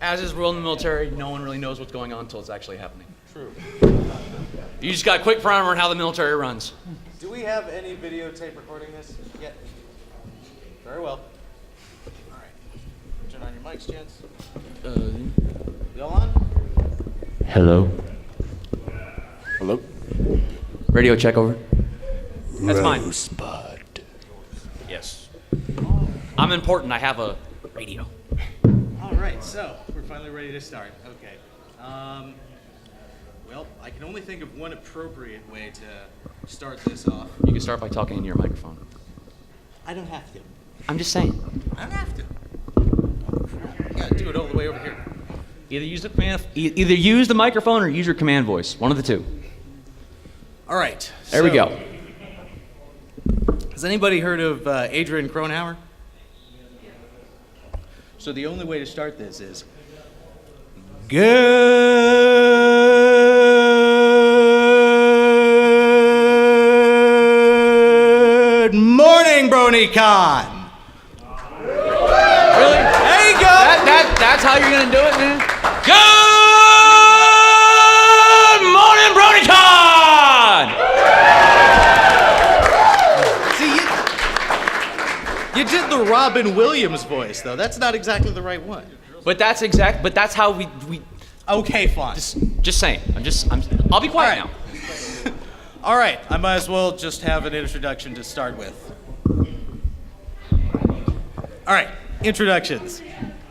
As is rule in the military, no one really knows what's going on until it's actually happening. True. You just got a quick primer on how the military runs. Do we have any videotape recording this yet? Very well. All right. Turn on your mics, gents. You all on? Hello. Hello? Radio check over. That's mine. Rosebud. Yes. I'm important. I have a radio. All right, so we're finally ready to start. Okay. Well, I can only think of one appropriate way to start this off. You can start by talking into your microphone. I don't have to. I'm just saying. I don't have to. You gotta do it all the way over here. Either use the microphone or use your command voice. One of the two. All right. There we go. Has anybody heard of Adrian Cronauer? So the only way to start this is Good morning, BronyCon. Really? There you go. That's how you're gonna do it, man. Good morning, BronyCon. See, you did the Robin Williams voice, though. That's not exactly the right one. But that's how we. Okay, fine. Just saying. I'll be quiet now. All right, I might as well just have an introduction to start with. All right, introductions.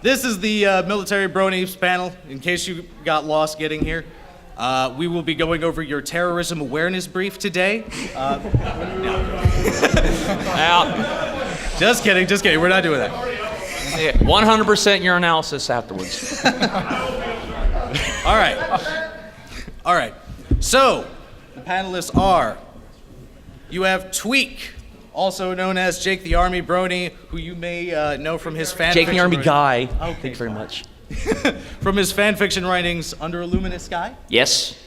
This is the Military Bronies panel, in case you got lost getting here. We will be going over your terrorism awareness brief today. Just kidding, we're not doing that. 100% your analysis afterwards. All right. So, the panelists are, you have Tweak, also known as Jake the Army Brony, who you may know from his fan Jake fiction the Army writing- guy. Okay. Thanks very much. From his fan fiction writings, Under a Luminous Sky. Yes.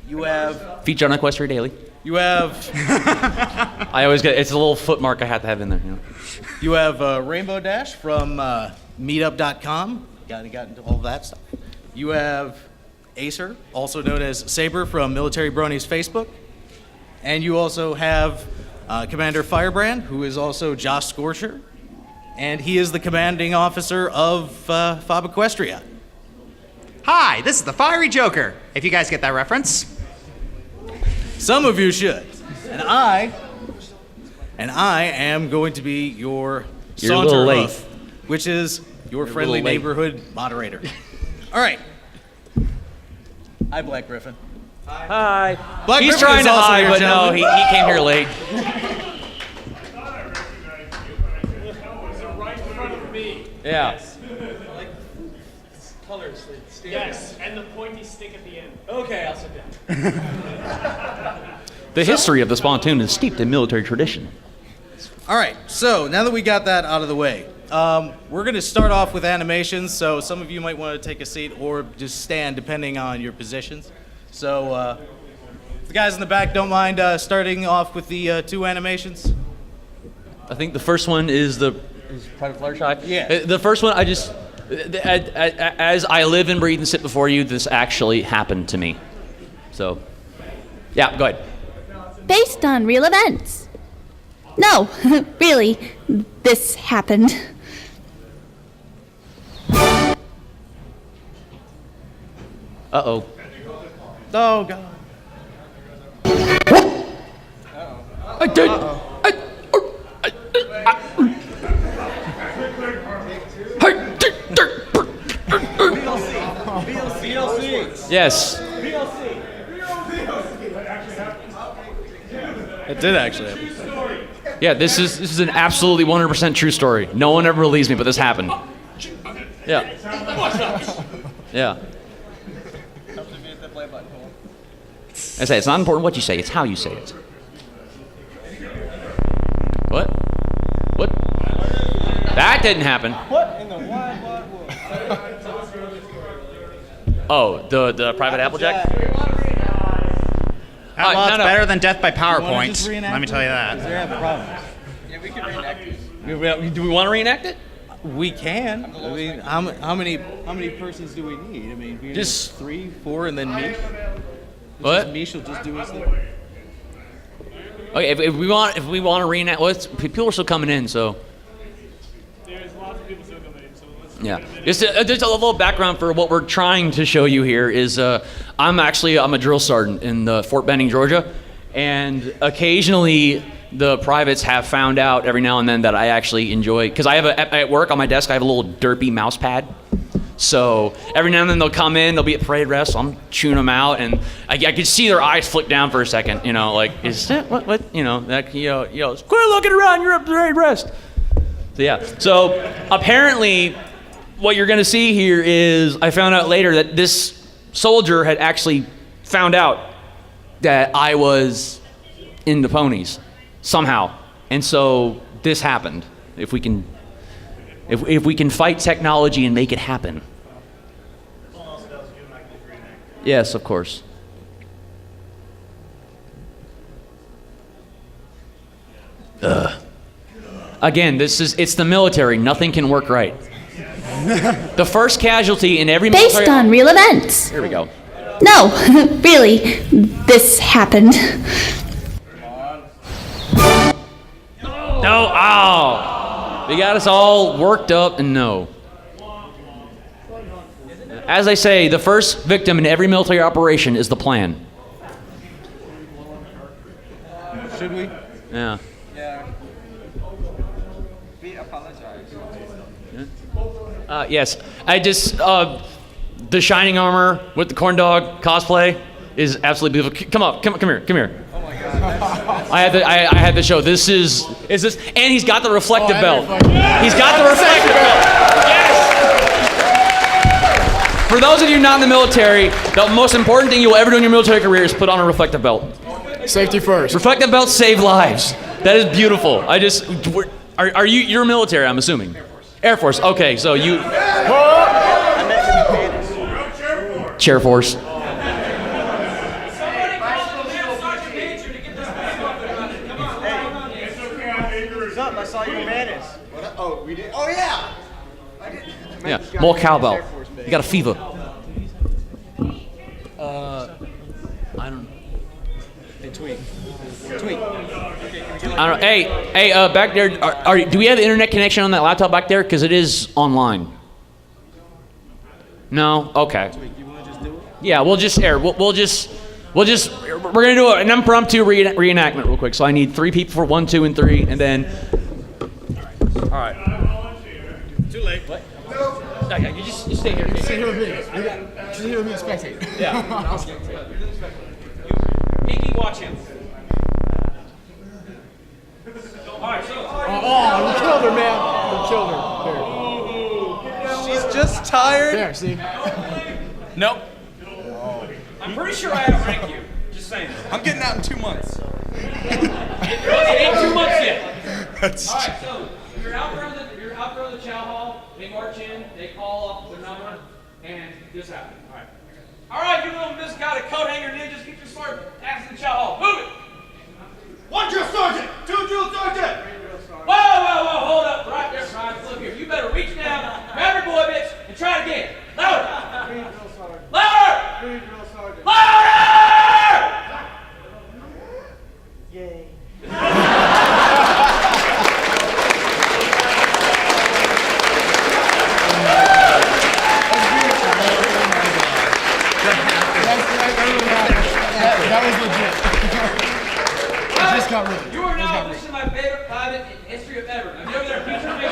You have, Feature on Equestria Daily. I always get, it's a little footmark I have to have in there. You know? you have Rainbow Dash from Meetup.com. Got into all that stuff. You have Acer, also known as Saber from Military Bronies Facebook. And you also have Commander Firebrand, who is also Josh Scorcher. And he is the commanding officer of FOB Equestria. Hi, this is the Fiery Joker, if you guys get that reference. Some of you should. And I am going to be your You're a little late. Saunter-hoof, which is your friendly little late. neighborhood moderator. All right. Hi, Black Griffin. Hi. Black He's Griffin trying is to also hide, here, but no, gentlemen. he came here late. Right in front of me. Yeah. Colors. Yes, and the pointy stick at the end. Okay, I'll sit down. The history of the spontoon is steeped in military tradition. All right, so now that we got that out of the way, we're going to start off with animations, so some of you might want to take a seat or just stand depending on your positions. So if the guys in the back don't mind starting off with the two animations. I think the first one is Private Fluttershy. Yeah. The first one, as I live and breathe and sit before you, this actually happened to me. So, yeah, go ahead. Based on real events. No, really, this happened. Uh-oh. Oh, God. I did. Yes. It did actually happen. Yeah, this is an absolutely 100% true story. No one ever believes me, but this happened. Yeah. Yeah. I say it's not important what you say; it's how you say it. What? What? That didn't happen. What in the wide world? Oh, the private Applejack? That lot's no. better than death by Wanna PowerPoint. just reenact Let me it? tell you 'Cause that. They're having problems. Do we want to reenact it? We can. I mean, how many persons do we need? I mean, Just- 3, 4, and then me. What? Mish will just do his thing. Okay, if we want to reenact, people are still coming in, so. There's lots of people still coming in, so let's. Yeah, just a little background for what we're trying to show you here is I'm a drill sergeant in Fort Benning, Georgia, and occasionally the privates have found out every now and then that I actually enjoy, because I have at work on my desk I have a little derpy mouse pad. So every now and then they'll come in, they'll be at parade rest, so I'm chewing them out, and I could see their eyes flick down for a second, like, is that what that quit looking around, you're at parade rest. So yeah, so apparently what you're gonna see here is I found out later that this soldier had actually found out that I was in the Ponies somehow, and so this happened. If we can fight technology and make it happen. Yes, of course. Again, it's the military. Nothing can work right. The first casualty in every military... Based on real events. Here we go. No, really, this happened. No, ow! They got us all worked up, and no. As I say, the first victim in every military operation is the plan. Should we? Yeah. We apologize. Yes, I just the Shining Armor with the corn dog cosplay is absolutely beautiful. Come here. Oh my God! I had to show. This is this, and he's got the reflective belt. He's got the reflective belt. Yes. For those of you not in the military, the most important thing you'll ever do in your military career is put on a reflective belt. Safety first. Reflective belts save lives. That is beautiful. Are you're military? I'm assuming. Air Force. Okay, so you. Chair Force. I saw you in Venice. Oh, we did. Oh yeah. Yeah, more cowbell. You got a fever. I don't. Hey, tweet. I don't. Hey, back there. Do we have internet connection on that laptop back there? Because it is online. No. Okay. You want to just do it? Yeah, we'll just we're gonna do an impromptu reenactment real quick. So I need 3 people for 1, 2, and 3, and then. All right. Too late. What? No, you just stay here. Sit here with me. Sit here with me and spectate. Yeah. Pinky, watch him. All right. So. Oh, you killed her, man. You killed her. She's just tired. There, see? Nope. I'm pretty sure I outrank you. Just saying. I'm getting out in 2 months. It ain't 2 months yet. All right, so you're out front of the chow hall. They march in. They call off the number, and this happens. All right. All right, you little misguided coat hanger ninjas, get your sword ass in the chow hall. Move it. 1 drill sergeant. 2 drill sergeant. Whoa, hold up, right there, Brian. Look here, you better reach down, grab your boy, bitch, and try it again. Louder. Louder. Louder. Yay. That was legit. It just got rid of it. You are now officially my favorite private in the history of ever. Now get over there, future major.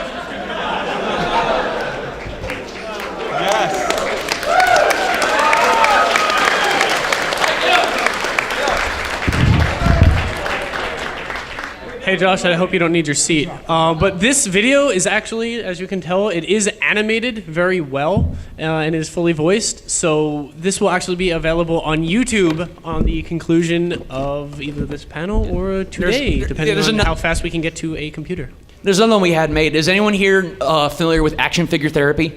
Hey Josh, I hope you don't need your seat. But this video is actually, as you can tell, it is animated very well and is fully voiced. So this will actually be available on YouTube on the conclusion of either this panel or today, depending on how fast we can get to a computer. There's another one we had made. Is anyone here familiar with action figure therapy?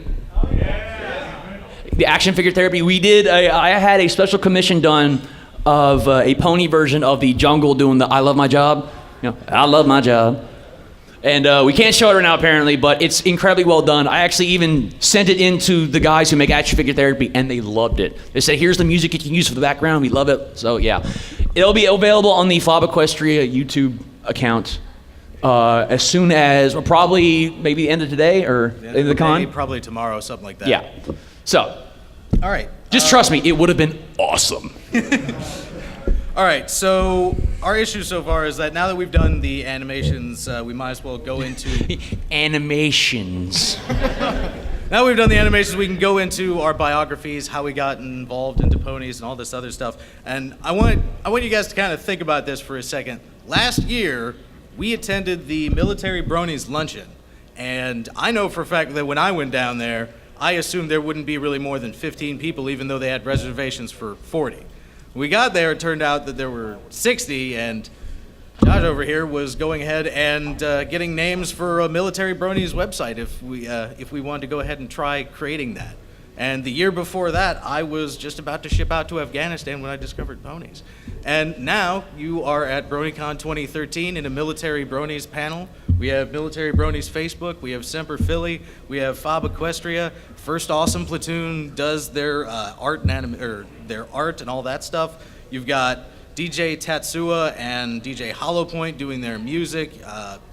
The action figure therapy. We did. I had a special commission done of a pony version of the Jungle doing the "I love my job." I love my job. And we can't show it right now, apparently, but it's incredibly well done. I actually even sent it in to the guys who make action figure therapy, and they loved it. They said, here's the music you can use for the background. We love it. So, yeah. It'll be available on the Fob Equestria YouTube account as soon as, probably maybe the end of today or end of the con. Probably tomorrow, something like that. Yeah. So, All right. just trust me, it would have been awesome. All right, so our issue so far is that now that we've done the animations, we might as well go into... Animations. Now we've done the animations, we can go into our biographies, how we got involved into ponies and all this other stuff. And I want you guys to kind of think about this for a second. Last year, we attended the Military Bronies Luncheon. And I know for a fact that when I went down there, I assumed there wouldn't be really more than 15 people, even though they had reservations for 40. We got there, it turned out that there were 60, and Josh over here was going ahead and getting names for a Military Bronies website if we wanted to go ahead and try creating that. And the year before that, I was just about to ship out to Afghanistan when I discovered ponies. And now you are at BronyCon 2013 in a Military Bronies panel. We have Military Bronies Facebook, we have Semper Philly, we have Fob Equestria. First Awesome Platoon does their art and all that stuff. You've got DJ Tatsua and DJ Hollowpoint doing their music.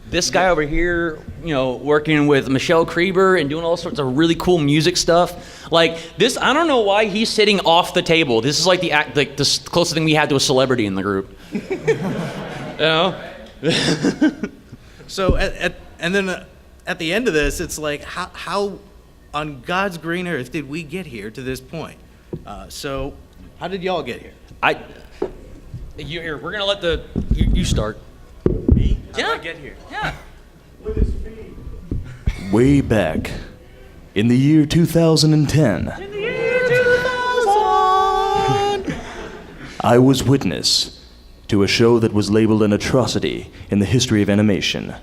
This guy over here, working with Michelle Krieber and doing all sorts of really cool music stuff. Like this, I don't know why he's sitting off the table. This is like the closest thing we had to a celebrity in the group. So and then at the end of this, it's like how on God's green earth did we get here to this point? So how did y'all get here? We're gonna let you start. Me? Yeah. How did I get here? Yeah. Way back in the year 2010, I was witness to a show that was labeled an atrocity in the history of animation.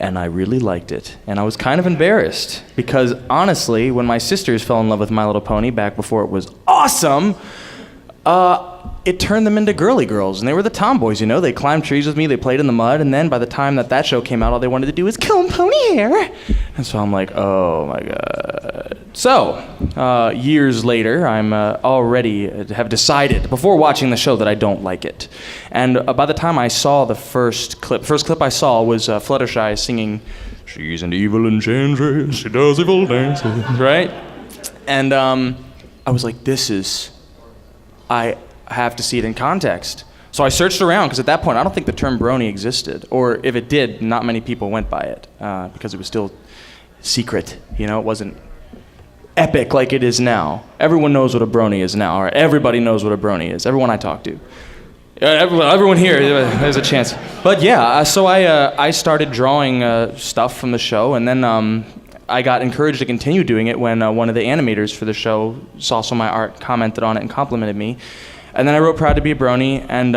And I really liked it. And I was kind of embarrassed because honestly, when my sisters fell in love with My Little Pony back before it was awesome, it turned them into girly girls, and they were the tomboys, They climbed trees with me, they played in the mud, and then by the time that show came out, all they wanted to do was comb pony hair. And so I'm like, oh my god. So, years later, I'm already have decided, before watching the show, that I don't like it. And by the time I saw the first clip I saw was Fluttershy singing, "She's an evil enchantress, she does evil dances," right? And I was like, I have to see it in context. So I searched around, because at that point, I don't think the term brony existed. Or if it did, not many people went by it, because it was still secret. It wasn't epic like it is now. Everyone knows what a brony is now, or everybody knows what a brony is. Everyone I talk to. Everyone here, there's a chance. But yeah, so I started drawing stuff from the show, and then I got encouraged to continue doing it when one of the animators for the show saw some of my art, commented on it, and complimented me. And then I wrote Proud to Be a Brony, and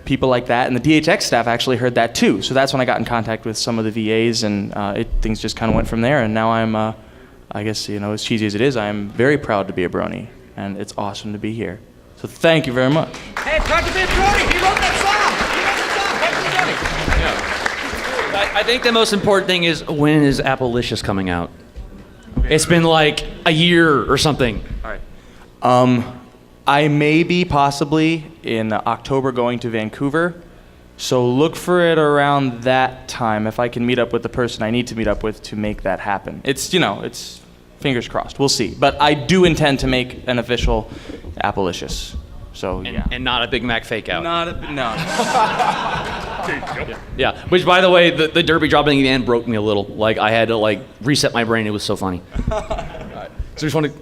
people like that, and the DHX staff actually heard that too. So that's when I got in contact with some of the VAs, and things just kind of went from there. And now I'm, I guess, as cheesy as it is, I am very proud to be a Brony, and it's awesome to be here. So thank you very much. Hey, Proud to Be a Brony! He wrote that song! I think the most important thing is, when is Appalicious coming out? Okay. It's been like a year or something. All right. I may be possibly in October going to Vancouver, so look for it around that time if I can meet up with the person I need to meet up with to make that happen. It's fingers crossed. We'll see. But I do intend to make an official Appalicious. So, yeah. And not a Big Mac fake out. No. Yeah. Which, by the way, the derby dropping at the end broke me a little. Like, I had to reset my brain. It was so funny. So just want to.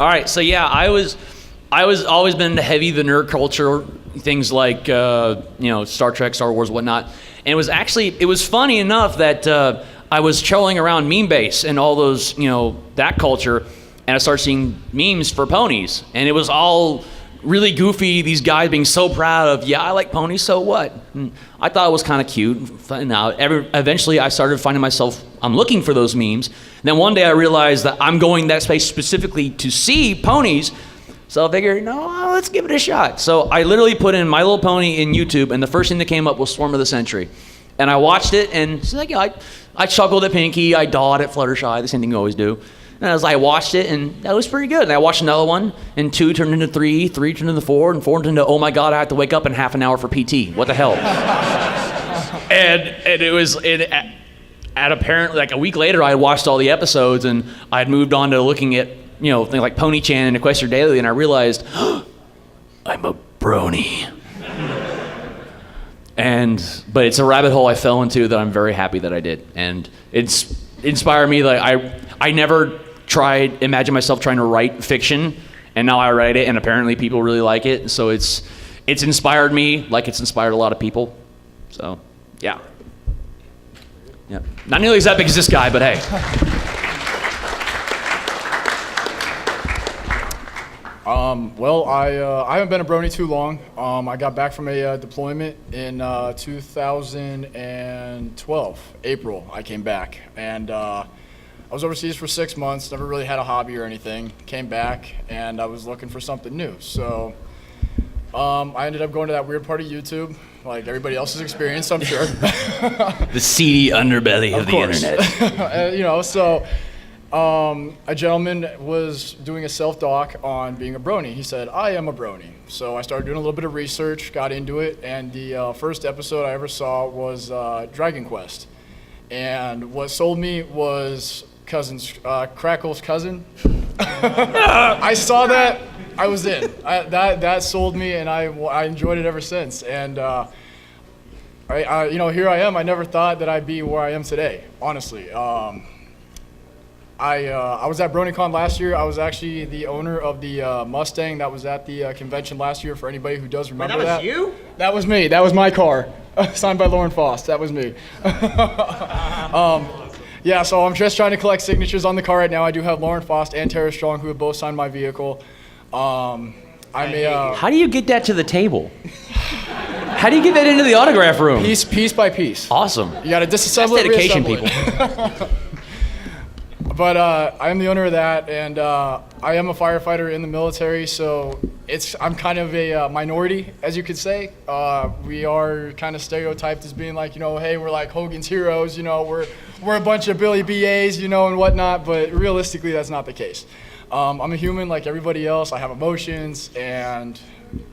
All right. So yeah, I was always been heavy the nerd culture, things like Star Trek, Star Wars, whatnot. And it was funny enough that I was trolling around Meme Base and all those that culture, and I started seeing memes for ponies, and it was all really goofy. These guys being so proud of, I like ponies, so what? And I thought it was kind of cute. Now, eventually, I started finding myself, I'm looking for those memes. And then one day I realized that I'm going that space specifically to see ponies, So I figured, no, let's give it a shot. So I literally put in My Little Pony in YouTube, and the first thing that came up was Swarm of the Century. And I watched it, and it's like, I chuckled at Pinky, I dawed at Fluttershy, the same thing you always do. And I watched it, and that was pretty good. And I watched another one, and 2 turned into 3, 3 turned into 4, and 4 turned into, oh my God, I have to wake up in half an hour for PT. What the hell? and it was, at apparently, like a week later, I had watched all the episodes, and I had moved on to looking at, things like Pony Chan and Equestria Daily, and I realized, I'm a brony. But it's a rabbit hole I fell into that I'm very happy that I did. And it's inspired me. Like I never imagine myself trying to write fiction, and now I write it, and apparently people really like it. So it's inspired me like it's inspired a lot of people. So, yeah. Not nearly as epic as this guy, but hey. I haven't been a brony too long. I got back from a deployment in 2012, April. I came back, and I was overseas for 6 months. Never really had a hobby or anything. Came back, and I was looking for something new. So I ended up going to that weird part of YouTube, like everybody else has experienced, I'm sure. The seedy underbelly of the internet. A gentleman was doing a self-doc on being a brony. He said, I am a brony. So I started doing a little bit of research, got into it, and the first episode I ever saw was Dragon Quest. And what sold me was Crackle's cousin. I saw that, I was in. That sold me, and I enjoyed it ever since. And here I am. I never thought that I'd be where I am today, honestly. I was at BronyCon last year. I was actually the owner of the Mustang that was at the convention last year, for anybody who does remember that. That was you? That was me. That was my car. Signed by Lauren Faust. That was me. So I'm just trying to collect signatures on the car right now. I do have Lauren Faust and Tara Strong, who have both signed my vehicle. How do you get that to the table? How do you get that into the autograph room? Piece by piece. Awesome. You got to disassemble That's dedication, it, reassemble it. But I am the owner of that, and I am a firefighter in the military, so I'm kind of a minority, as you could say. We are kind of stereotyped as being like, hey, we're like Hogan's Heroes, we're a bunch of Billy B.A.s, and whatnot, but realistically, that's not the case. I'm a human like everybody else. I have emotions, and,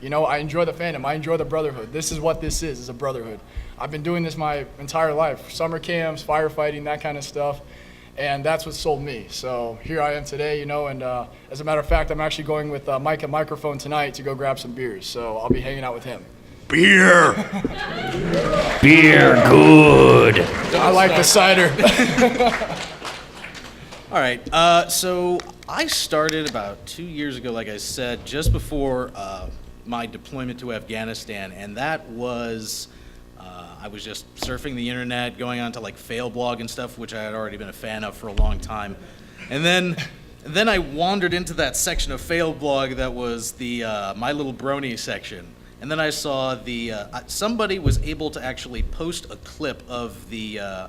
I enjoy the fandom. I enjoy the brotherhood. This is what this is a brotherhood. I've been doing this my entire life, summer camps, firefighting, that kind of stuff. And that's what sold me. So here I am today, and as a matter of fact, I'm actually going with Mike and Microphone tonight to go grab some beers. So I'll be hanging out with him. Beer! Beer, good. I like the cider. All right, so I started about 2 years ago, like I said, just before my deployment to Afghanistan, and that was... I was just surfing the internet, going on to like Failblog and stuff, which I had already been a fan of for a long time. And then I wandered into that section of Failblog that was the My Little Brony section. And then I saw somebody was able to actually post a clip of the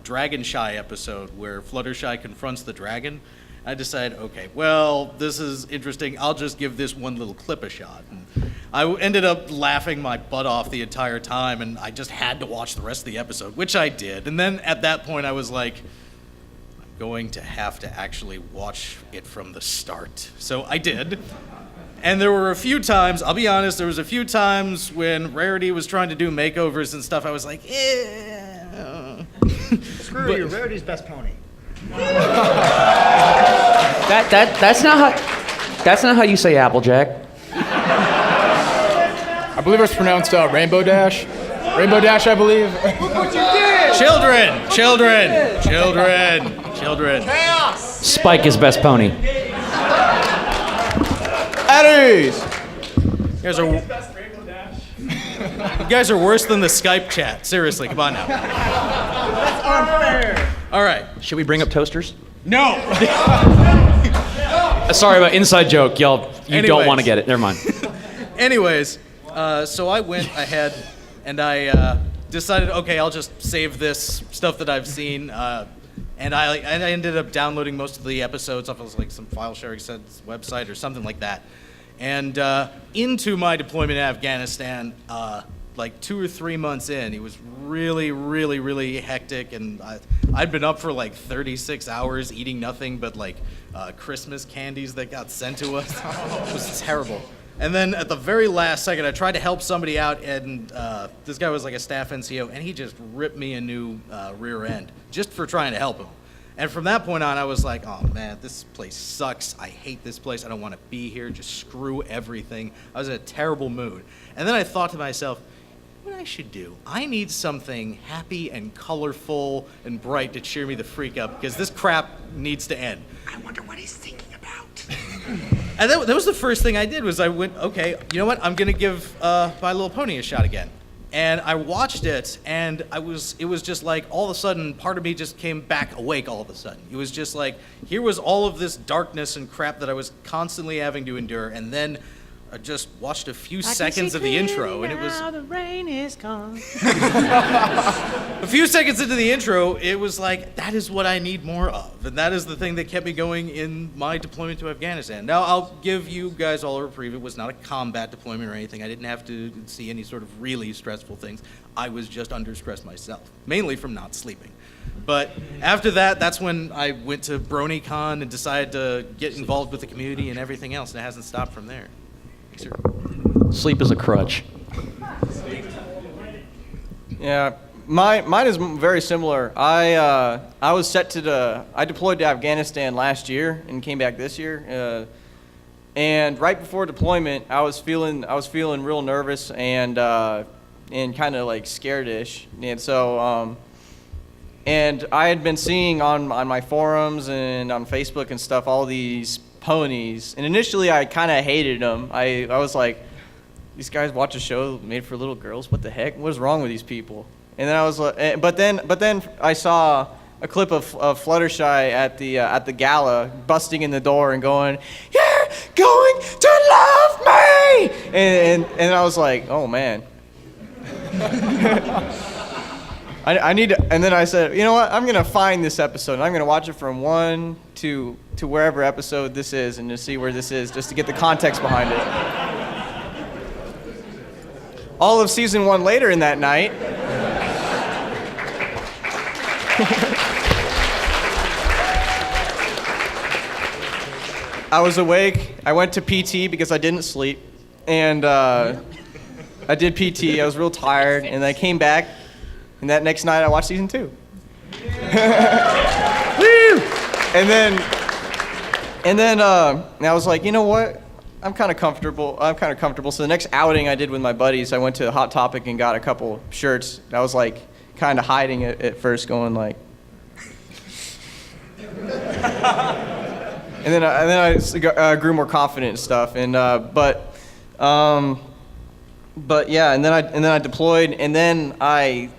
Dragon Shy episode where Fluttershy confronts the dragon. I decided, okay, well, this is interesting. I'll just give this one little clip a shot. And I ended up laughing my butt off the entire time, and I just had to watch the rest of the episode, which I did. And then at that point, I was like, I'm going to have to actually watch it from the start. So I did. And there were a few times, I'll be honest, there was a few times when Rarity was trying to do makeovers and stuff, I was like, Screw you, Rarity's best pony. That's not how you say Applejack. I believe it's pronounced Rainbow Dash. Rainbow Dash, I believe. Look what you did! Children. Chaos! Spike is best pony. Eddie's! You guys are worse than the Skype chat. Seriously, come on now. That's unfair! All right. Should we bring up toasters? No! Sorry about inside joke, y'all. You don't want to get it. Never mind. Anyways, so I went ahead and I decided, okay, I'll just save this stuff that I've seen. And I ended up downloading most of the episodes off of like some file sharing website or something like that. And into my deployment in Afghanistan, like 2 or 3 months in, it was really, really, really hectic, and I'd been up for like 36 hours eating nothing but like Christmas candies that got sent to us. It was terrible. And then at the very last second, I tried to help somebody out, and this guy was like a staff NCO, and he just ripped me a new rear end just for trying to help him. And from that point on, I was like, oh man, this place sucks. I hate this place. I don't want to be here. Just screw everything. I was in a terrible mood. And then I thought to myself, what I should do? I need something happy and colorful and bright to cheer me the freak up, because this crap needs to end. I wonder what he's thinking about. And that was the first thing I did, was I went, okay, you know what? I'm going to give My Little Pony a shot again. And I watched it, and it was just like, all of a sudden, part of me just came back awake all of a sudden. It was just like, here was all of this darkness and crap that I was constantly having to endure, and then I just watched a few seconds of the intro, and it was... the rain is gone. A few seconds into the intro, it was like, that is what I need more of. And that is the thing that kept me going in my deployment to Afghanistan. Now, I'll give you guys all a reprieve. It was not a combat deployment or anything. I didn't have to see any sort of really stressful things. I was just under stress myself, mainly from not sleeping. But after that, that's when I went to BronyCon and decided to get involved with the community and everything else, and it hasn't stopped from there. Thanks, sir. Sleep is a crutch. Yeah, mine is very similar. I was set to I deployed to Afghanistan last year and came back this year. And right before deployment, I was feeling real nervous and kind of like scared-ish. And so and I had been seeing on my forums and on Facebook and stuff all these ponies, and initially I kind of hated them. I was like, these guys watch a show made for little girls. What the heck? What is wrong with these people? And then I was like, but then I saw a clip of Fluttershy at the gala busting in the door and going, "You're going to love me!" And I was like, oh man. I need to, and then I said, you know what? I'm gonna find this episode, and I'm gonna watch it from 1 to wherever episode this is, and just see where this is, just to get the context behind it. All of season 1 later in that night. I was awake. I went to PT because I didn't sleep, and I did PT. I was real tired, and I came back. And that next night, I watched season 2. And then I was like, you know what? I'm kind of comfortable. So the next outing I did with my buddies, I went to Hot Topic and got a couple shirts. I was like, kind of hiding it at first, going like. And then I grew more confident and stuff. And but yeah, and then I deployed, and then I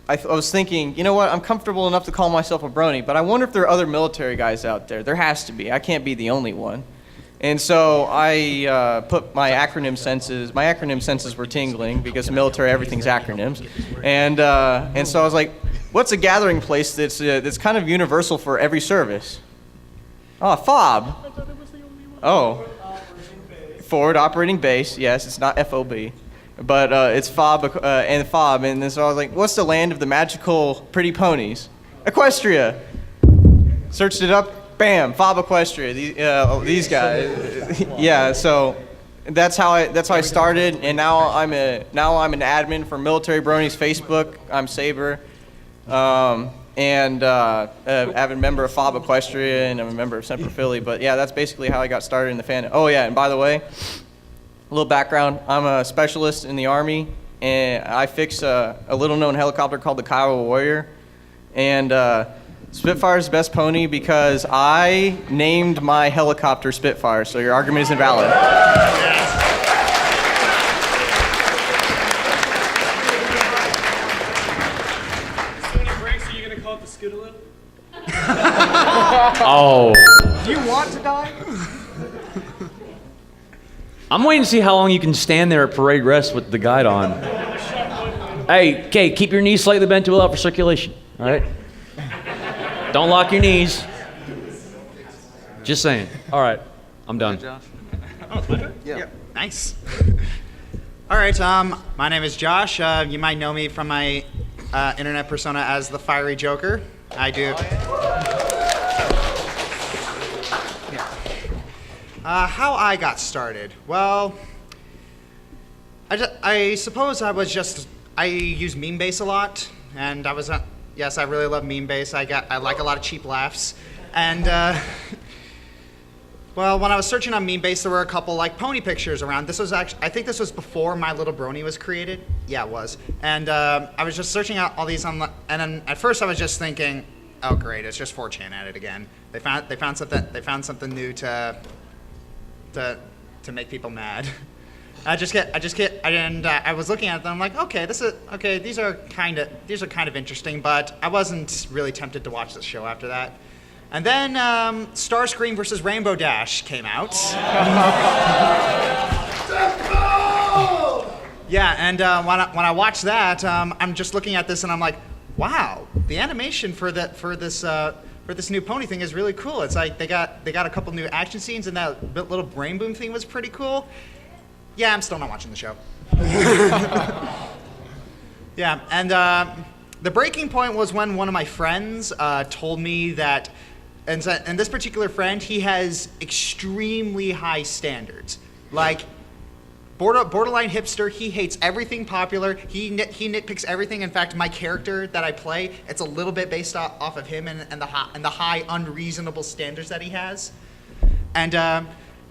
was thinking, you know what? I'm comfortable enough to call myself a brony, but I wonder if there are other military guys out there. There has to be. I can't be the only one. And so I put my acronym senses. My acronym senses were tingling because in military everything's acronyms, and so I was like, what's a gathering place that's kind of universal for every service? Oh, FOB. Oh. Forward Operating Base, yes, it's not FOB, but it's FOB and FOB, and so I was like, what's the land of the magical pretty ponies? Equestria. Searched it up, bam, FOB Equestria. These guys, yeah. So that's how I started, and now I'm an admin for Military Bronies Facebook. I'm Saber, and I'm a member of FOB Equestria, and I'm a member of Semper Philly. But yeah, that's basically how I got started in the fandom. Oh yeah, and by the way, a little background: I'm a specialist in the Army, and I fix a little-known helicopter called the Kiowa Warrior. And Spitfire's the best pony because I named my helicopter Spitfire. So your argument is invalid. Oh. Do you want to die? I'm waiting to see how long you can stand there at parade rest with the guide on. Hey, Kay, keep your knees slightly bent to allow for circulation, all right? Don't lock your knees. Just saying. All right, I'm done. Yeah. Nice. All right. My name is Josh. You might know me from my internet persona as the Fiery Joker. I do. How I got started? Well, I suppose I use meme base a lot, and yes, I really love meme base. I like a lot of cheap laughs, and well, when I was searching on meme base, there were a couple like pony pictures around. I think this was before My Little Brony was created. Yeah, it was. And I was just searching out all these and then at first I was just thinking, oh great, it's just 4chan at it again. They found something new to make people mad. I was looking at them, I'm like, okay, these are kind of interesting, but I wasn't really tempted to watch this show after that. And then Starscream versus Rainbow Dash came out. Yeah, and when I watched that, I'm just looking at this and I'm like, wow, the animation for this new pony thing is really cool. It's like they got a couple new action scenes, and that little brain boom thing was pretty cool. Yeah, I'm still not watching the show. Yeah, and the breaking point was when one of my friends told me that, and this particular friend, he has extremely high standards. Like, borderline hipster, he hates everything popular, he nitpicks everything. In fact, my character that I play, it's a little bit based off of him and the high unreasonable standards that he has. And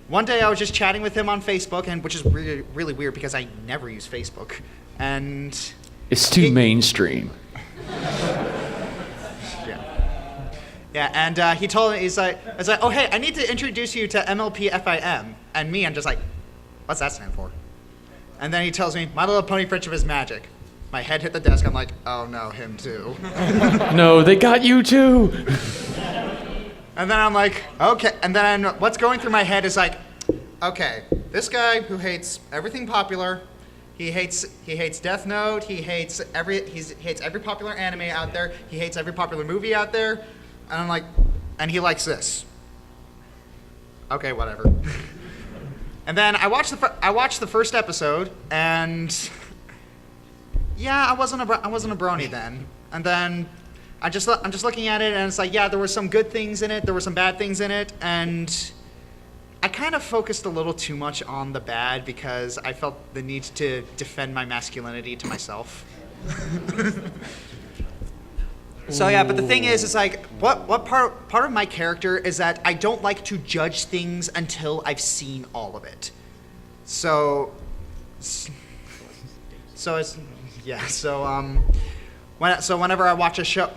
one day I was just chatting with him on Facebook, and which is really, really weird because I never use Facebook. And It's too mainstream. yeah, and he told me, he's like, oh hey, I need to introduce you to MLP-FIM. And me, I'm just like, what's that stand for? And then he tells me, My Little Pony Friendship is Magic. My head hit the desk, I'm like, oh no, him too. No, they got you too. And then I'm like, okay. And then what's going through my head is like, okay, this guy who hates everything popular, he hates Death Note, he hates every popular anime out there, he hates every popular movie out there, and I'm like, and he likes this. Okay, whatever. And then I watched the first episode, and yeah, I wasn't a brony then. And then I'm just looking at it, and it's like, yeah, there were some good things in it, there were some bad things in it, and I kind of focused a little too much on the bad because I felt the need to defend my masculinity to myself. So yeah, but the thing is, it's like, what part of my character is that I don't like to judge things until I've seen all of it. So whenever I watch a show,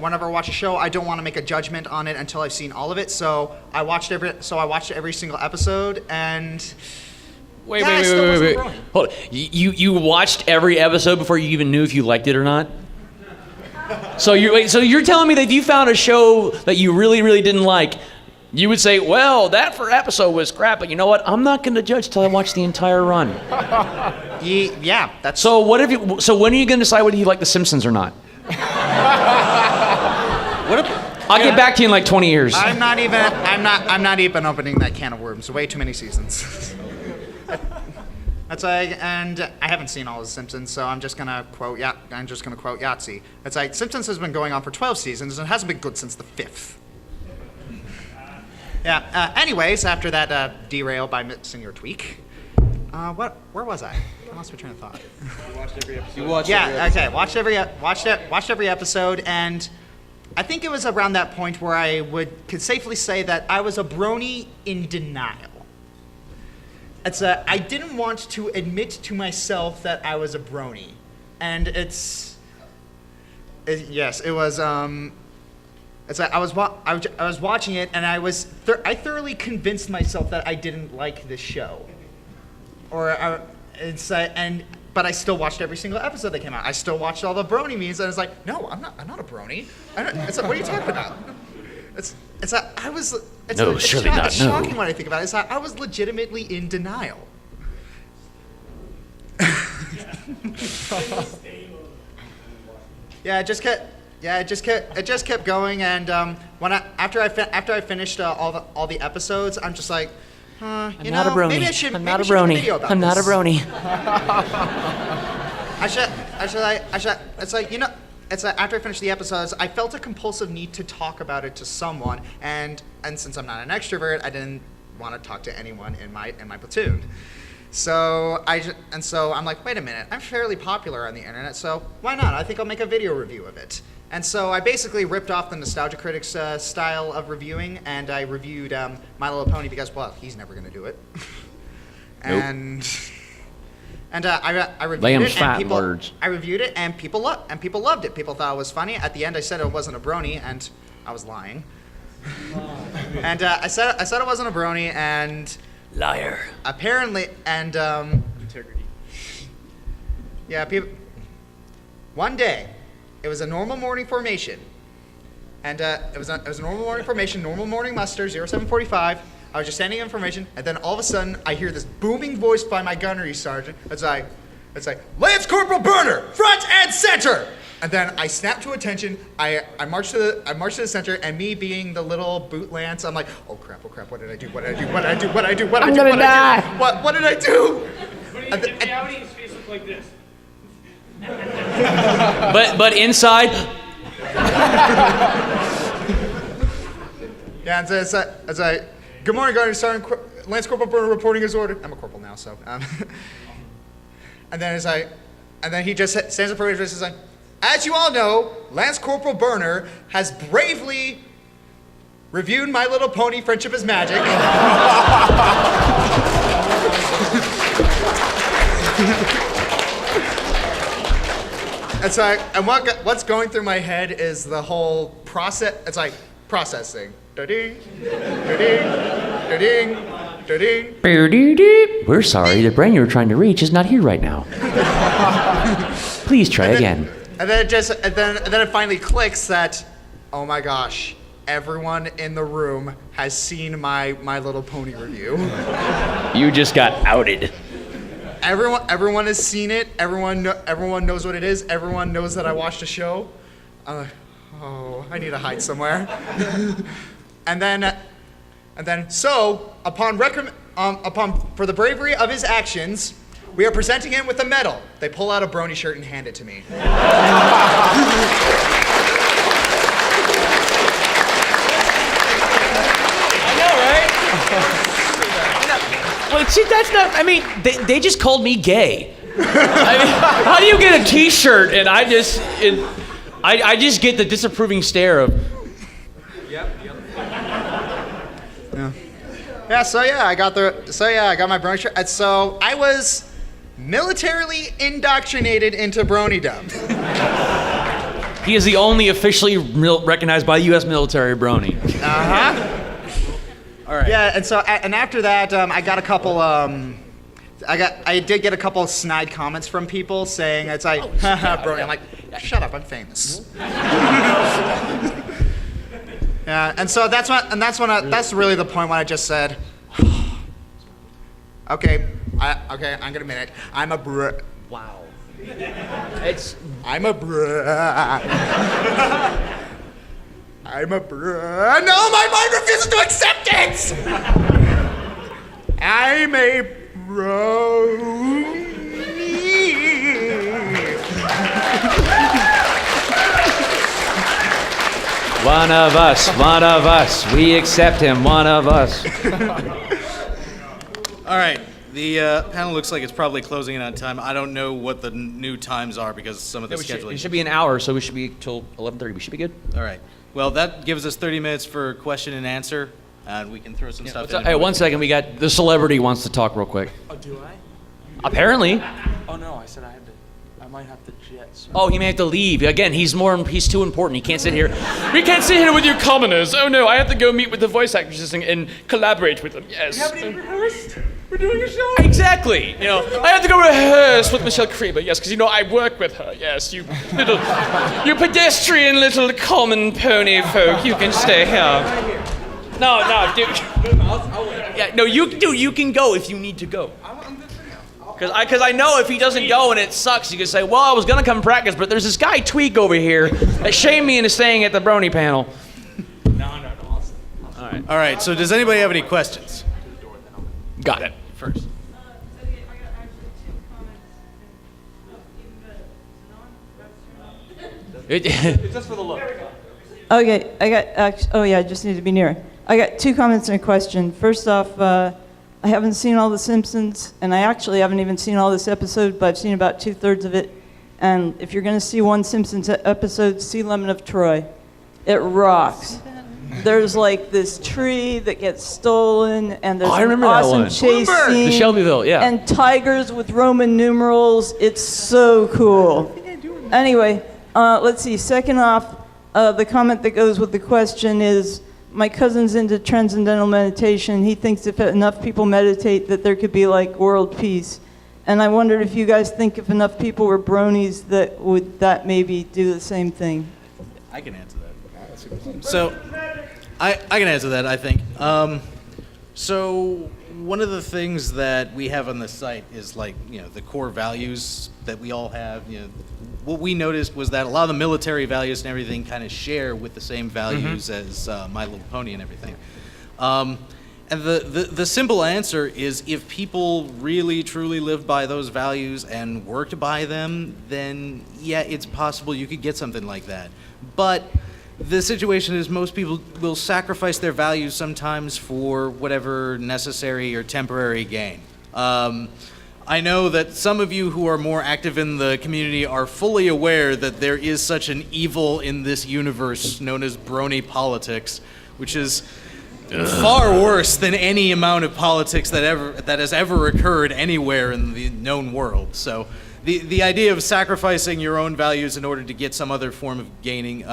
I don't want to make a judgment on it until I've seen all of it. So I watched every single episode, and Wait. Hold on. You watched every episode before you even knew if you liked it or not? So you're telling me that if you found a show that you really, really didn't like, you would say, well, that for episode was crap, but you know what? I'm not going to judge till I watch the entire run. Yeah, that's... So when are you going to decide whether you like The Simpsons or not? I'll get back to you in like 20 years. I'm not even opening that can of worms. Way too many seasons. That's like, and I haven't seen all of The Simpsons, so I'm just gonna quote Yahtzee. It's like, Simpsons has been going on for 12 seasons and hasn't been good since the 5th. Yeah. Anyways, after that derail by missing your tweak, where was I? I lost my train of thought. You watched every episode. Watched every episode, and I think it was around that point where I could safely say that I was a brony in denial. I didn't want to admit to myself that I was a brony, and it was. It's like I was watching it, and I thoroughly convinced myself that I didn't like this show, but I still watched every single episode that came out. I still watched all the brony memes, and it's like, no, I'm not a brony. It's like, what are you talking about? It's shocking when I think about it. It's like I was legitimately in denial. Yeah, Yeah, it just kept going, and after I finished all the episodes, I'm just like, I'm not a brony. maybe I should I'm not a maybe I should make brony. video about I'm not a this. brony. It's like, it's like after I finished the episodes, I felt a compulsive need to talk about it to someone, and since I'm not an extrovert, I didn't want to talk to anyone in my platoon. So I'm like, wait a minute, I'm fairly popular on the internet, so why not? I think I'll make a video review of it. And so I basically ripped off the Nostalgia Critics style of reviewing, and I reviewed My Little Pony because, well, he's never going to do it. And I reviewed Lay 'em it, fat and people. words. I reviewed it, and people loved it. People thought it was funny. At the end, I said it wasn't a brony, and I was lying. And I said it wasn't a brony, and Liar. apparently, and Integrity. yeah, people. One day, it was a normal morning formation, and it was a normal morning formation, normal morning muster, 0745. I was just sending information, and then all of a sudden, I hear this booming voice by my gunnery sergeant. It's like, Lance Corporal Burner, front and center. And then I snap to attention. I march to the center, and me being the little boot Lance, I'm like, oh crap, what did I do? What did I do? I'm gonna die. What did I do? But in reality, his face looked like this. But inside, Yeah, and so it's like, good morning, Guardian Sergeant Lance Corporal Burner reporting his order. I'm a corporal now, so. And then he just stands up for his wrist and says, as you all know, Lance Corporal Burner has bravely reviewed My Little Pony: Friendship is Magic. And what's going through my head is the whole process. It's like processing. Da-ding, da-ding, da-ding, da-ding. we're sorry, the brain you're trying to reach is not here right now. Please try again. And then it finally clicks that, oh my gosh, everyone in the room has seen my Little Pony review. You just got outed. Everyone has seen it. Everyone knows what it is. Everyone knows that I watched a show. I'm like, oh, I need to hide somewhere. and then, so upon for the bravery of his actions, we are presenting him with a medal. They pull out a brony shirt and hand it to me. Well, see, that's not. I mean, they just called me gay. I mean, how do you get a T-shirt and I just get the disapproving stare of. Yeah. So I got my brony shirt. And so I was militarily indoctrinated into brony-dom. He is the only officially recognized by the U.S. military brony. All right. Yeah, and after that, I got a couple. I did get a couple of snide comments from people saying it's like, haha, brony. I'm like, shut up, I'm famous. Yeah, and so that's really the point when I just said, okay, I'm gonna admit it. I'm a br. Wow. I'm a br. I'm a bro. No, my mind refuses to accept it! I'm a brony. One of us. We accept him, one of us. All right. The panel looks like it's probably closing in on time. I don't know what the new times are because some of the scheduling. It should be an hour, so we should be till 11:30. We should be good. All right. Well, that gives us 30 minutes for question and answer, and we can throw some stuff in. Hey, 1 second. We got the celebrity wants to talk real quick. Oh, do I? Apparently. Oh no, I said I might have to jet. So. Oh, he may have to leave. Again, he's too important. He can't sit here. We can't sit here with you commoners. Oh no, I have to go meet with the voice actresses and collaborate with them. Yes. We haven't even rehearsed. We're doing a show. Exactly. I have to go rehearse with Michelle Creeber. Yes, because I work with her. Yes, you pedestrian little common pony folk. You can stay here. No, dude. I'll wait. Yeah, no, you can go if you need to go. I'm good for now. Because I know if he doesn't go and it sucks, you can say, well, I was going to come practice, but there's this guy Tweak over here that shamed me into staying at the Brony panel. No. All right, so does anybody have any questions? Got it. First. Just for the look. Okay, I just need to be near. I got 2 comments and a question. First off, I haven't seen all The Simpsons, and I actually haven't even seen all this episode, but I've seen about 2/3 of it. And if you're going to see one Simpsons episode, see Lemon of Troy. It rocks. There's like this tree that gets stolen, and there's I an remember that awesome one. chase The scene. Shelbyville, yeah. And tigers with Roman numerals. It's so cool. Anyway, let's see. Second off, the comment that goes with the question is, my cousin's into transcendental meditation. He thinks if enough people meditate that there could be like world peace. And I wondered if you guys think if enough people were bronies that would that maybe do the same thing. I can answer that. So, I can answer that, I think. So, one of the things that we have on the site is like, the core values that we all have. What we noticed was that a lot of the military values and everything kind of share with the same values as My Little Pony and everything. And the simple answer is if people really truly lived by those values and worked by them, then yeah, it's possible you could get something like that. But the situation is most people will sacrifice their values sometimes for whatever necessary or temporary gain. I know that some of you who are more active in the community are fully aware that there is such an evil in this universe known as brony politics, which is far worse than any amount of politics that has ever occurred anywhere in the known world. So the idea of sacrificing your own values in order to get some other form of gaining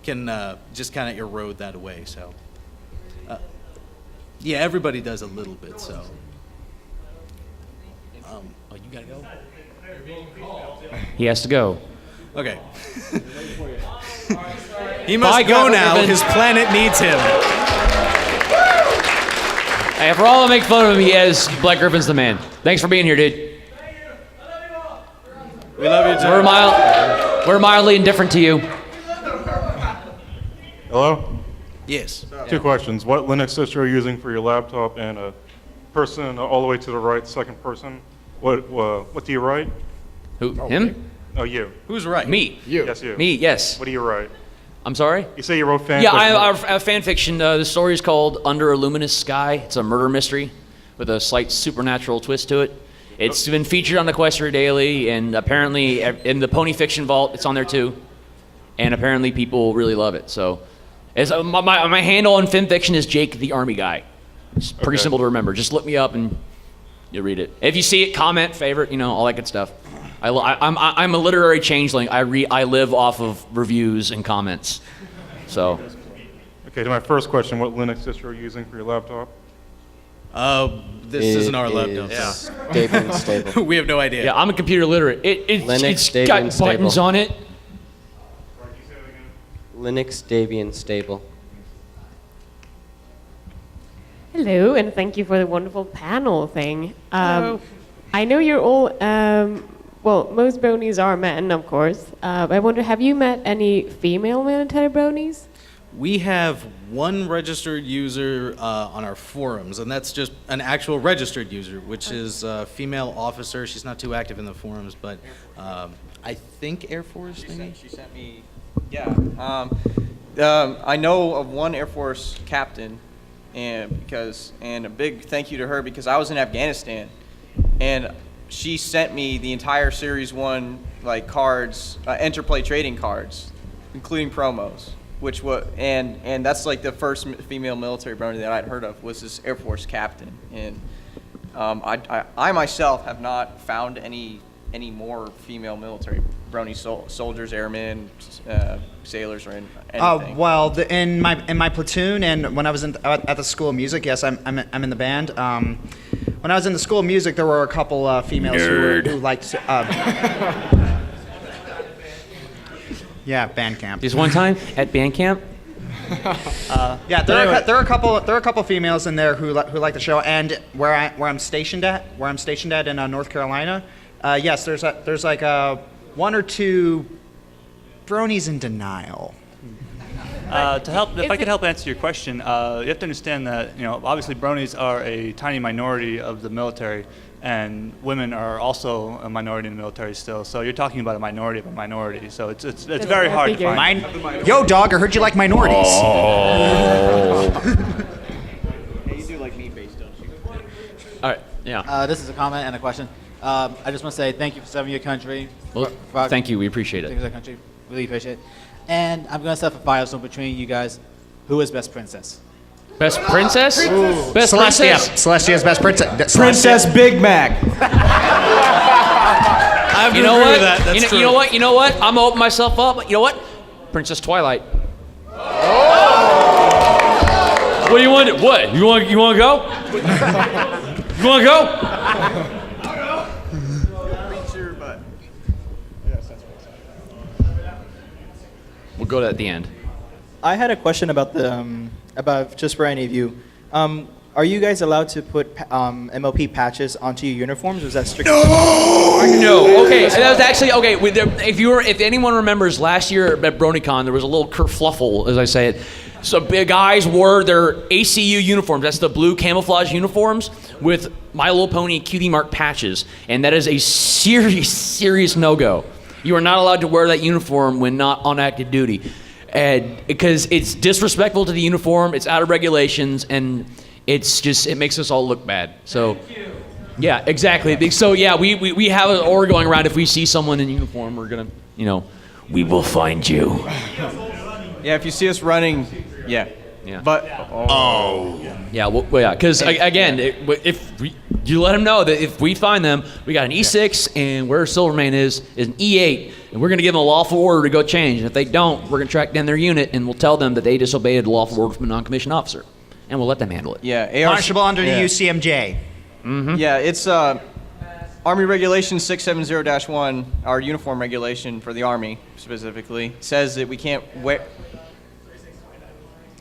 can just kind of erode that away. So yeah, everybody does a little bit. So. Oh, you gotta go? He has to go. Okay. He must go now. His planet needs him. Hey, for all I make fun of him, he is Black Griffin's the man. Thanks for being here, dude. We love you too. We're mildly indifferent to you. Hello? Yes. 2 questions. What Linux distro are you using for your laptop? And a person all the way to the right, second person. What do you write? Who? Him? Oh, you. Who's right? Me. You. Yes, you. Me, yes. What do you write? I'm sorry? You say you wrote fan Yeah, fiction. I have fan fiction. The story is called Under a Luminous Sky. It's a murder mystery with a slight supernatural twist to it. It's been featured on the Equestria Daily, and apparently in the Pony Fiction Vault, it's on there too. And apparently people really love it. So my handle on FinFiction is Jake the Army Guy. It's pretty simple to remember. Just look me up and you'll read it. If you see it, comment, favorite, all that good stuff. I'm a literary changeling. I live off of reviews and comments. So. Okay, to my first question, what Linux distro are you using for your laptop? This isn't our laptop. Debian stable. We have no idea. Yeah, I'm a computer literate. It's got buttons on it. Linux Debian stable. Hello, and thank you for the wonderful panel thing. I know you're all, well, most bronies are men, of course. I wonder, have you met any female military bronies? We have one registered user on our forums, and that's just an actual registered user, which is a female officer. She's not too active in the forums, but I think Air Force, maybe? She sent me, yeah. I know of one Air Force captain, and a big thank you to her because I was in Afghanistan, and she sent me the entire Series 1 cards, Interplay trading cards, including promos. And that's like the first female military brony that I'd heard of was this Air Force captain. And I myself have not found any more female military brony soldiers, airmen, sailors, or anything. Well, in my platoon, and when I was at the School of Music, yes, I'm in the band. When I was in the School of Music, there were a couple females who liked. Yeah, band camp. Just one time at band camp? Yeah, there are a couple females in there who like the show, and where I'm stationed at in North Carolina, yes, there's like one or two bronies in denial. If I could help answer your question, you have to understand that obviously bronies are a tiny minority of the military, and women are also a minority in the military still. So you're talking about a minority of a minority. So it's very hard to find. Yo, dog, I heard you like minorities. Oh. Hey, you do like meat-based, don't you? All right. Yeah. This is a comment and a question. I just want to say thank you for serving your country. Well, thank you. We appreciate it. Thank you for the country. Really appreciate it. And I'm going to set up a firestorm between you guys. Who is best princess? Best princess? Ooh. Best Celestia. princess? Celestia's best princess. Princess Big Mac. You know what? You know what? I'm gonna open myself up. You know what? Princess Twilight. Oh. What do you want to do? What? You want to go? You want to go? We'll go to at the end. I had a question about about just for any of you. Are you guys allowed to put MLP patches onto your uniforms? Or is that strictly? No. Okay. That was actually okay. If anyone remembers last year at BronyCon, there was a little kerfluffle, as I say it. So guys wore their ACU uniforms. That's the blue camouflage uniforms with My Little Pony cutie mark patches, and that is a serious no-go. You are not allowed to wear that uniform when not on active duty, and because it's disrespectful to the uniform, it's out of regulations, and it makes us all look bad. So, yeah, exactly. So yeah, we have an order going around. If we see someone in uniform, we're gonna, we will find you. Yeah, if you see us running, yeah. But yeah, because again, if you let them know that if we find them, we got an E6 and where Silvermane is an E8, and we're gonna give them a lawful order to go change. And if they don't, we're gonna track down their unit and we'll tell them that they disobeyed the lawful order from a non-commissioned officer, and we'll let them handle it. Yeah, punishable under the UCMJ. Mm-hmm. Yeah, it's Army Regulation 670-1, our uniform regulation for the Army specifically, says that we can't wear.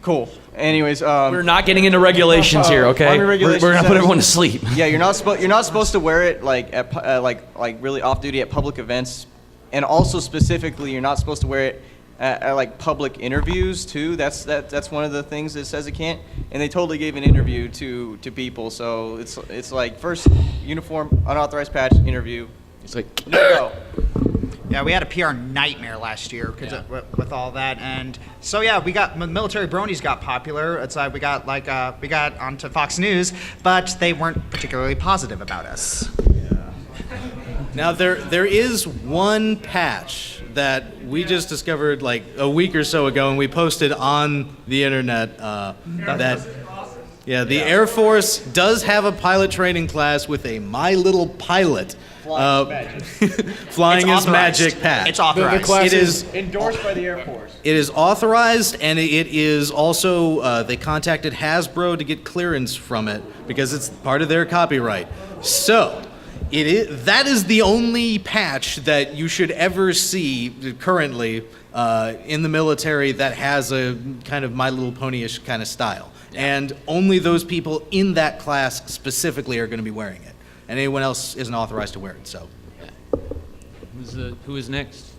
Cool. Anyways, we're not getting into regulations here, okay? We're gonna put everyone to sleep. Yeah, you're not supposed to wear it like at like really off duty at public events, and also specifically you're not supposed to wear it at like public interviews too. That's one of the things that says it can't. And they totally gave an interview to people, so it's like first uniform, unauthorized patch, interview. It's like no go. Yeah, we had a PR nightmare last year with all that, and so yeah, military bronies got popular. It's like we got onto Fox News, but they weren't particularly positive about us. Now there is one patch that we just discovered like a week or so ago, and we posted on the internet the Air Force does have a pilot training class with a My Little Pilot. Flying is magic patch. It's authorized. The class it is endorsed by the Air Force. It is authorized, and it is also they contacted Hasbro to get clearance from it because it's part of their copyright. So that is the only patch that you should ever see currently in the military that has a kind of My Little Pony-ish kind of style, and only those people in that class specifically are going to be wearing it. And anyone else isn't authorized to wear it, so. Who is next?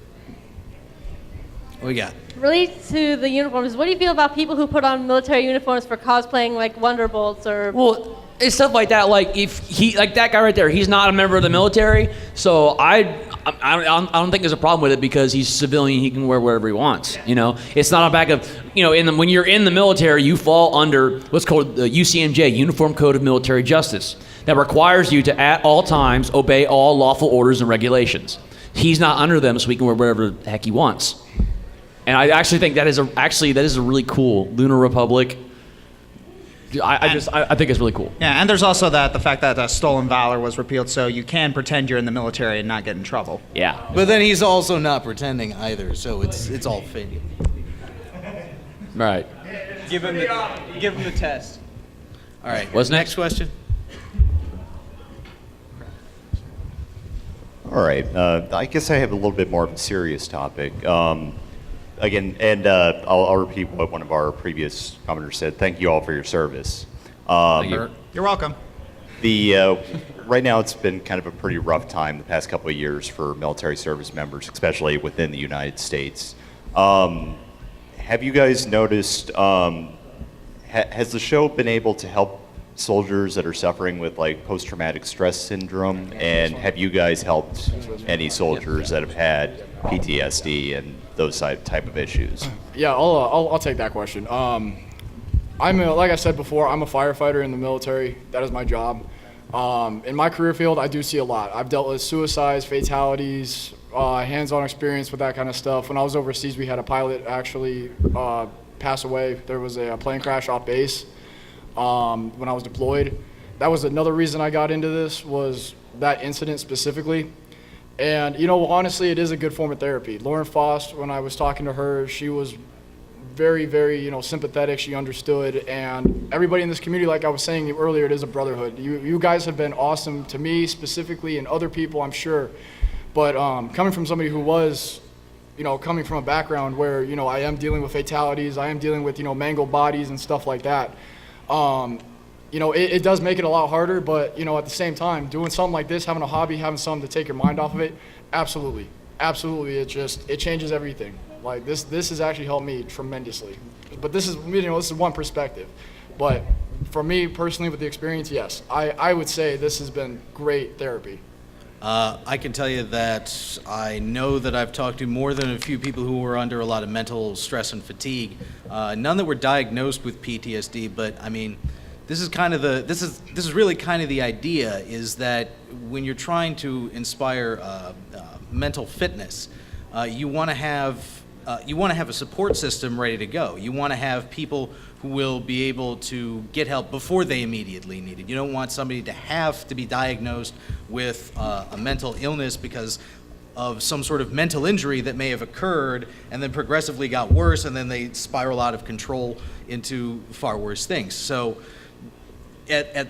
What we got? Related to the uniforms, what do you feel about people who put on military uniforms for cosplaying like Wonderbolts or? Well, it's stuff like that. Like if like that guy right there, he's not a member of the military, so I don't think there's a problem with it because he's civilian. He can wear whatever he wants. It's not a back of when you're in the military, you fall under what's called the UCMJ, Uniform Code of Military Justice, that requires you to at all times obey all lawful orders and regulations. He's not under them, so he can wear whatever the heck he wants. And I actually think that is a really cool Lunar Republic. I think it's really cool. Yeah, and there's also the fact that Stolen Valor was repealed, so you can pretend you're in the military and not get in trouble. Yeah. But then he's also not pretending either, so it's all fake. Right. Give him the test. All right. What's next question? All right. I guess I have a little bit more of a serious topic. again, and I'll repeat what one of our previous commenters said. Thank you all for your service. Thank you. You're welcome. Right now, it's been kind of a pretty rough time the past couple of years for military service members, especially within the United States. Have you guys noticed? Has the show been able to help soldiers that are suffering with like post-traumatic stress syndrome? And have you guys helped any soldiers that have had PTSD and those type of issues? Yeah, I'll take that question. Like I said before, I'm a firefighter in the military. That is my job. In my career field, I do see a lot. I've dealt with suicides, fatalities, hands-on experience with that kind of stuff. When I was overseas, we had a pilot actually pass away. There was a plane crash off base when I was deployed. That was another reason I got into this, was that incident specifically. And, honestly, it is a good form of therapy. Lauren Faust, when I was talking to her, she was very, very, sympathetic. She understood. And everybody in this community, like I was saying earlier, it is a brotherhood. You guys have been awesome to me specifically, and other people, I'm sure. But coming from somebody who was, coming from a background where, I am dealing with fatalities, I am dealing with, mangled bodies and stuff like that. It does make it a lot harder, but, at the same time, doing something like this, having a hobby, having something to take your mind off of it, absolutely. Absolutely. It changes everything. Like this has actually helped me tremendously. But this is, this is one perspective. But for me personally, with the experience, yes, I would say this has been great therapy. I can tell you that I know that I've talked to more than a few people who were under a lot of mental stress and fatigue. None that were diagnosed with PTSD, but I mean, this is really kind of the idea, is that when you're trying to inspire mental fitness, you want to have a support system ready to go. You want to have people who will be able to get help before they immediately need it. You don't want somebody to have to be diagnosed with a mental illness because of some sort of mental injury that may have occurred and then progressively got worse, and then they spiral out of control into far worse things. So at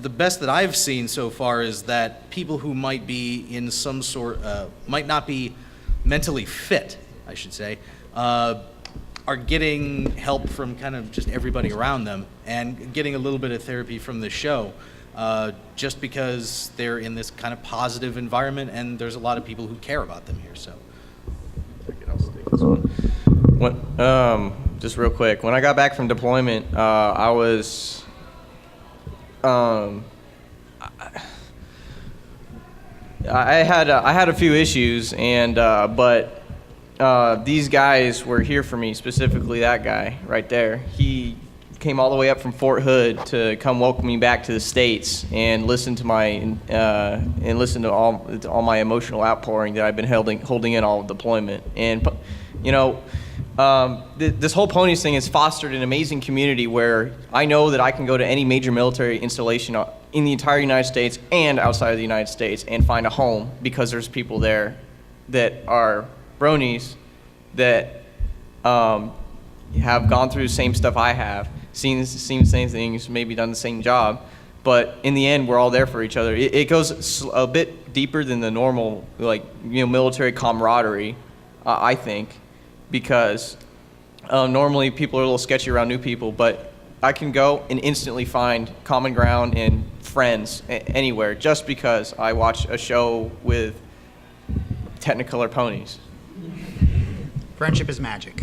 the best that I've seen so far is that people who might be in some sort, might not be mentally fit, I should say, are getting help from kind of just everybody around them and getting a little bit of therapy from the show, just because they're in this kind of positive environment and there's a lot of people who care about them here. So, just real quick, when I got back from deployment, I was. I had a few issues, and but these guys were here for me, specifically that guy right there. He came all the way up from Fort Hood to come welcome me back to the States and listen to all my emotional outpouring that I've been holding in all deployment. And this whole Ponies thing has fostered an amazing community where I know that I can go to any major military installation in the entire United States and outside of the United States and find a home, because there's people there that are bronies that have gone through the same stuff I have, seen the same things, maybe done the same job, but in the end, we're all there for each other. It goes a bit deeper than the normal, military camaraderie, I think, because normally people are a little sketchy around new people, but I can go and instantly find common ground and friends anywhere just because I watch a show with Technicolor ponies. Friendship is magic.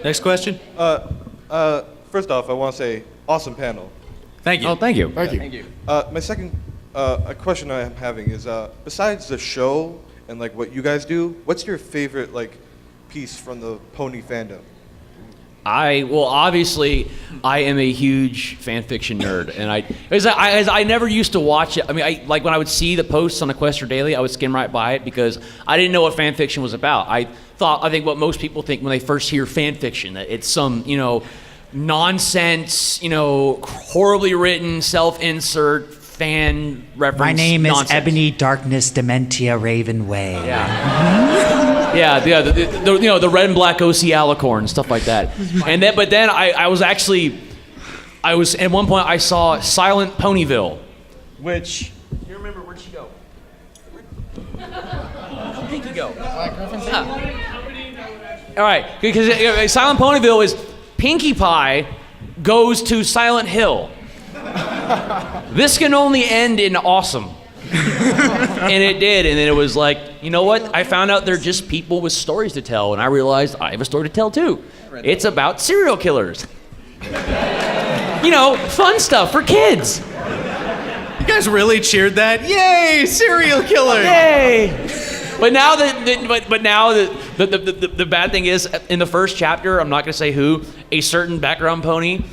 Next question. First off, I want to say awesome panel. Thank you. Oh, thank you. Thank you. My second a question I am having is, besides the show and like what you guys do, what's your favorite piece from the pony fandom? Obviously, I am a huge fan fiction nerd, and I never used to watch it. I mean, when I would see the posts on Equestria Daily, I would skim right by it because I didn't know what fan fiction was about. I think what most people think when they first hear fan fiction, that it's some, nonsense, horribly written, self-insert, fan reference. My name is nonsense. Ebony Darkness Dementia Raven Way. Yeah, the red and black OC Alicorn, stuff like that. But then I was at one point I saw Silent Ponyville, which. You remember, where'd she go? Where'd Pinky go? All right, because Silent Ponyville is Pinkie Pie goes to Silent Hill. This can only end in awesome. And it did, and then it was like, you know what? I found out they're just people with stories to tell, and I realized I have a story to tell too. It's about serial killers. You know, fun stuff for kids. You guys really cheered that? Yay, serial killer! Yay! But now the bad thing is, in the first chapter, I'm not gonna say who, a certain background pony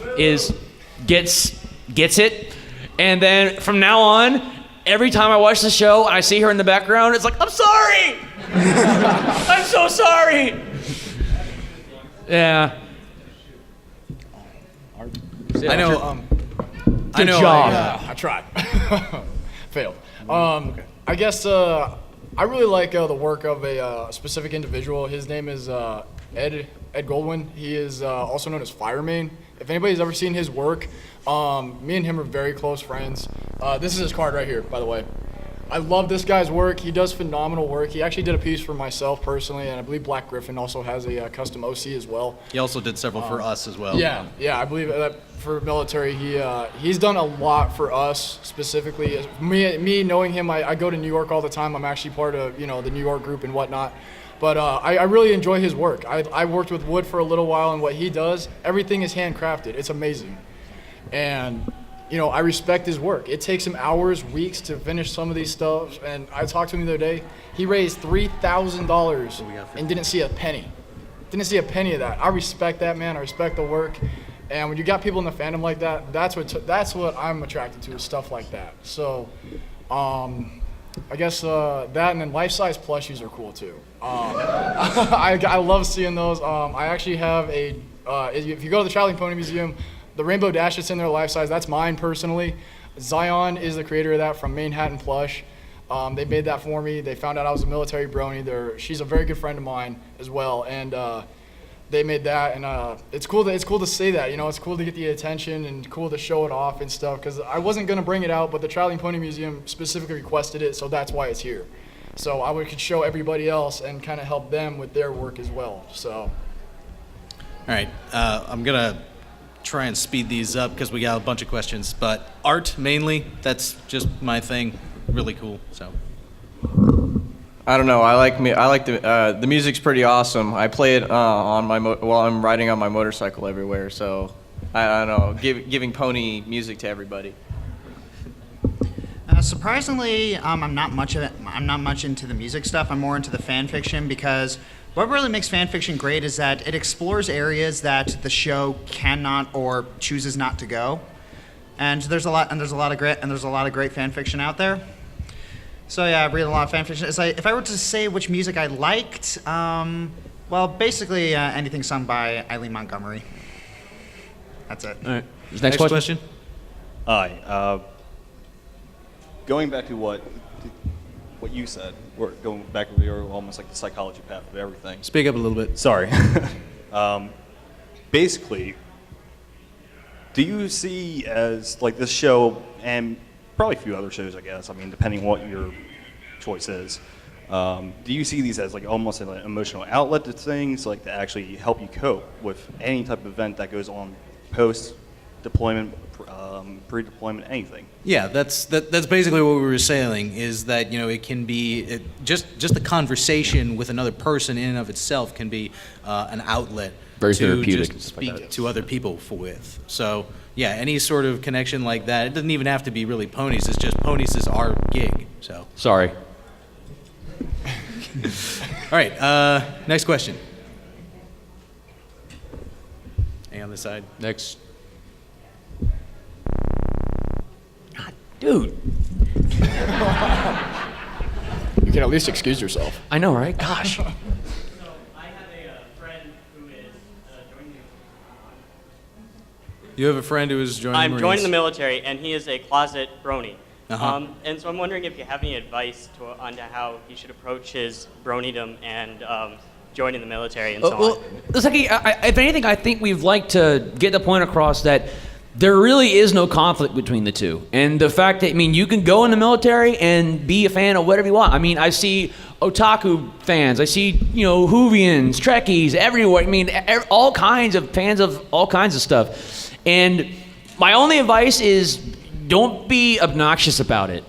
gets it, and then from now on, every time I watch the show and I see her in the background, it's like, I'm sorry! I'm so sorry! Yeah. I know. Good job. I tried. Failed. I guess I really like the work of a specific individual. His name is Ed Goldwyn. He is also known as Fireman. If anybody's ever seen his work, me and him are very close friends. This is his card right here, by the way. I love this guy's work. He does phenomenal work. He actually did a piece for myself personally, and I believe Black Griffin also has a custom OC as well. He also did several for us as well. Yeah, I believe that for military, he's done a lot for us specifically. Me knowing him, I go to New York all the time. I'm actually part of the New York group and whatnot. But I really enjoy his work. I worked with wood for a little while, and what he does, everything is handcrafted. It's amazing. And I respect his work. It takes him hours, weeks to finish some of these stuff. And I talked to him the other day. He raised $3,000 and didn't see a penny. Didn't see a penny of that. I respect that, man. I respect the work. And when you got people in the fandom like that, that's what I'm attracted to, is stuff like that. So, I guess that, and then life-size plushies are cool too. I love seeing those. I actually have if you go to the Traveling Pony Museum, the Rainbow Dash that's in there life-size, that's mine personally. Zion is the creator of that from Manhattan Plush. They made that for me. They found out I was a military brony. She's a very good friend of mine as well, and they made that. And it's cool to say that. It's cool to get the attention and cool to show it off and stuff. Because I wasn't gonna bring it out, but the Traveling Pony Museum specifically requested it, so that's why it's here. So I could show everybody else and kind of help them with their work as well. So. All right, I'm gonna try and speed these up because we got a bunch of questions. But art mainly, that's just my thing. Really cool. So. I don't know. I like the music's pretty awesome. I play it on while I'm riding on my motorcycle everywhere. So I don't know, giving pony music to everybody. Surprisingly, I'm not much into the music stuff. I'm more into the fan fiction, because what really makes fan fiction great is that it explores areas that the show cannot or chooses not to go. And there's a lot of great fan fiction out there. So yeah, I read a lot of fan fiction. If I were to say which music I liked, well, basically anything sung by Eileen Montgomery. That's it. All right. Next question. Hi. Going back to what you said, we're going back to almost like the psychology path of everything. Speak up a little bit. Sorry. Basically, do you see as like this show, and probably a few other shows, I guess, I mean, depending on what your choice is, do you see these as like almost an emotional outlet to things, like to actually help you cope with any type of event that goes on post-deployment, pre-deployment, anything? Yeah, that's basically what we were saying, is that it can be just the conversation with another person in and of itself can be an outlet Very to therapeutic just and stuff like speak to other people with. So yeah, any sort of connection like that, it doesn't even have to be really Ponies. It's just Ponies is our gig. So sorry. All right, next question. Hang on this side. Next. God, dude. You can at least excuse yourself. I know, right? Gosh. You have a friend who is joining the I'm Marines. joining the military, and he is a closet brony. Uh-huh. And so I'm wondering if you have any advice on how he should approach his bronydom and joining the military and so on. Well, Saki, if anything, I think we've liked to get the point across that there really is no conflict between the two. And the fact that, I mean, you can go in the military and be a fan of whatever you want. I mean, I see otaku fans, I see, Whovians, Trekkies, everywhere. I mean, all kinds of fans of all kinds of stuff. And my only advice is don't be obnoxious about it.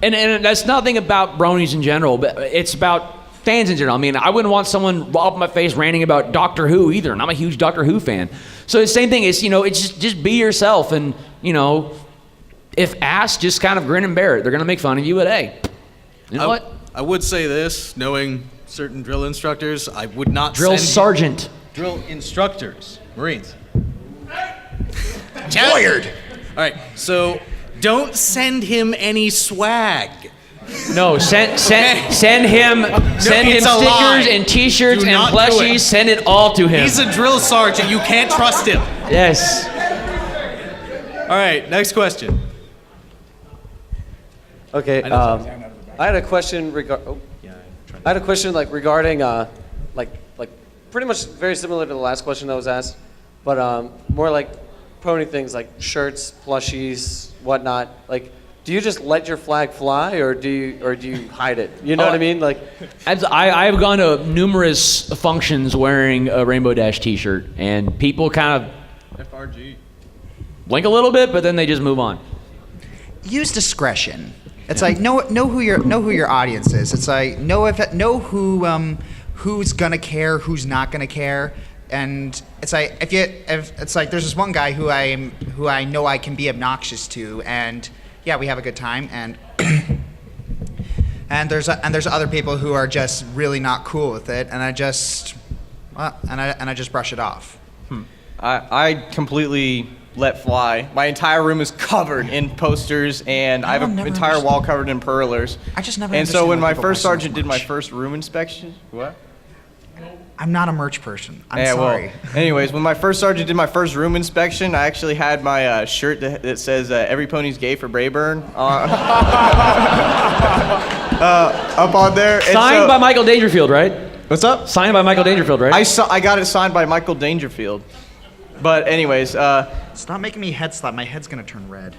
And that's nothing about bronies in general, but it's about fans in general. I mean, I wouldn't want someone up in my face ranting about Doctor Who either, and I'm a huge Doctor Who fan. So the same thing is, it's just be yourself, and, if asked, just kind of grin and bear it. They're going to make fun of you, but hey, you know what? I would say this, knowing certain drill instructors, I would not Drill send sergeant. Drill instructors, Marines. Fired. All right, so don't send him any swag. No, send him it's stickers a lie. and T-shirts Do and not do plushies. it. Send it all to him. He's a drill sergeant. You can't trust him. Yes. All right, next question. Okay. I had a question regarding pretty much very similar to the last question that was asked, but more like pony things like shirts, plushies, whatnot. Like, do you just let your flag fly, or do you hide it? You know what I mean? Like, I've gone to numerous functions wearing a Rainbow Dash T-shirt, and people kind of FRG. blink a little bit, but then they just move on. Use discretion. It's like know who your audience is. It's like know who's gonna care, who's not gonna care, and it's like if it's like there's this one guy who I know I can be obnoxious to, and yeah, we have a good time, and and there's other people who are just really not cool with it, and I just brush it off. I completely let fly. My entire room is covered in posters, and I have an entire wall covered in perlers. I just never. And so when my understand why people first buy so much sergeant did my merch. first room inspection, what? I'm not a merch person. I'm Yeah, sorry. Well, anyways, when my first sergeant did my first room inspection, I actually had my shirt that says "Every pony's gay for Brayburn" up on there. And Signed by Michael Dangerfield, right? What's up? Signed by Michael Dangerfield, right? I got it signed by Michael Dangerfield. But anyways, stop making me head slap. My head's gonna turn red.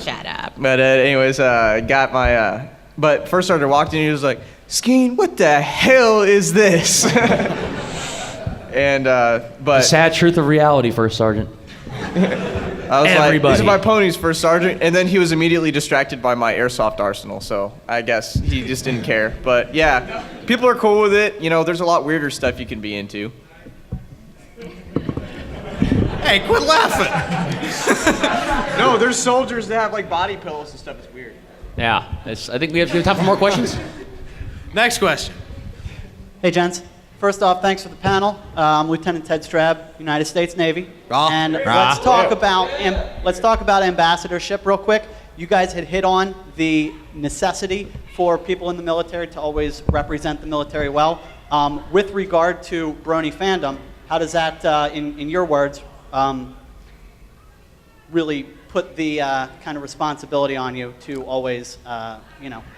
Shut up. But anyways, got my. But first sergeant walked in and he was like, "Skeen, what the hell is this?" And but the sad truth of reality, First Sergeant. I was like, "These are my ponies, First Sergeant." And then he was immediately distracted by my airsoft arsenal. So I guess he just didn't care. But yeah, people are cool with it. There's a lot weirder stuff you can be into. Hey, quit laughing. No, there's soldiers that have like body pillows and stuff. It's weird. Yeah, I think we have time for more questions. Next question. Hey, gents. First off, thanks for the panel. I'm Lieutenant Ted Strab, United States Navy. And let's talk about ambassadorship real quick. You guys had hit on the necessity for people in the military to always represent the military well. With regard to Brony fandom, how does that, in your words, really put the kind of responsibility on you to always,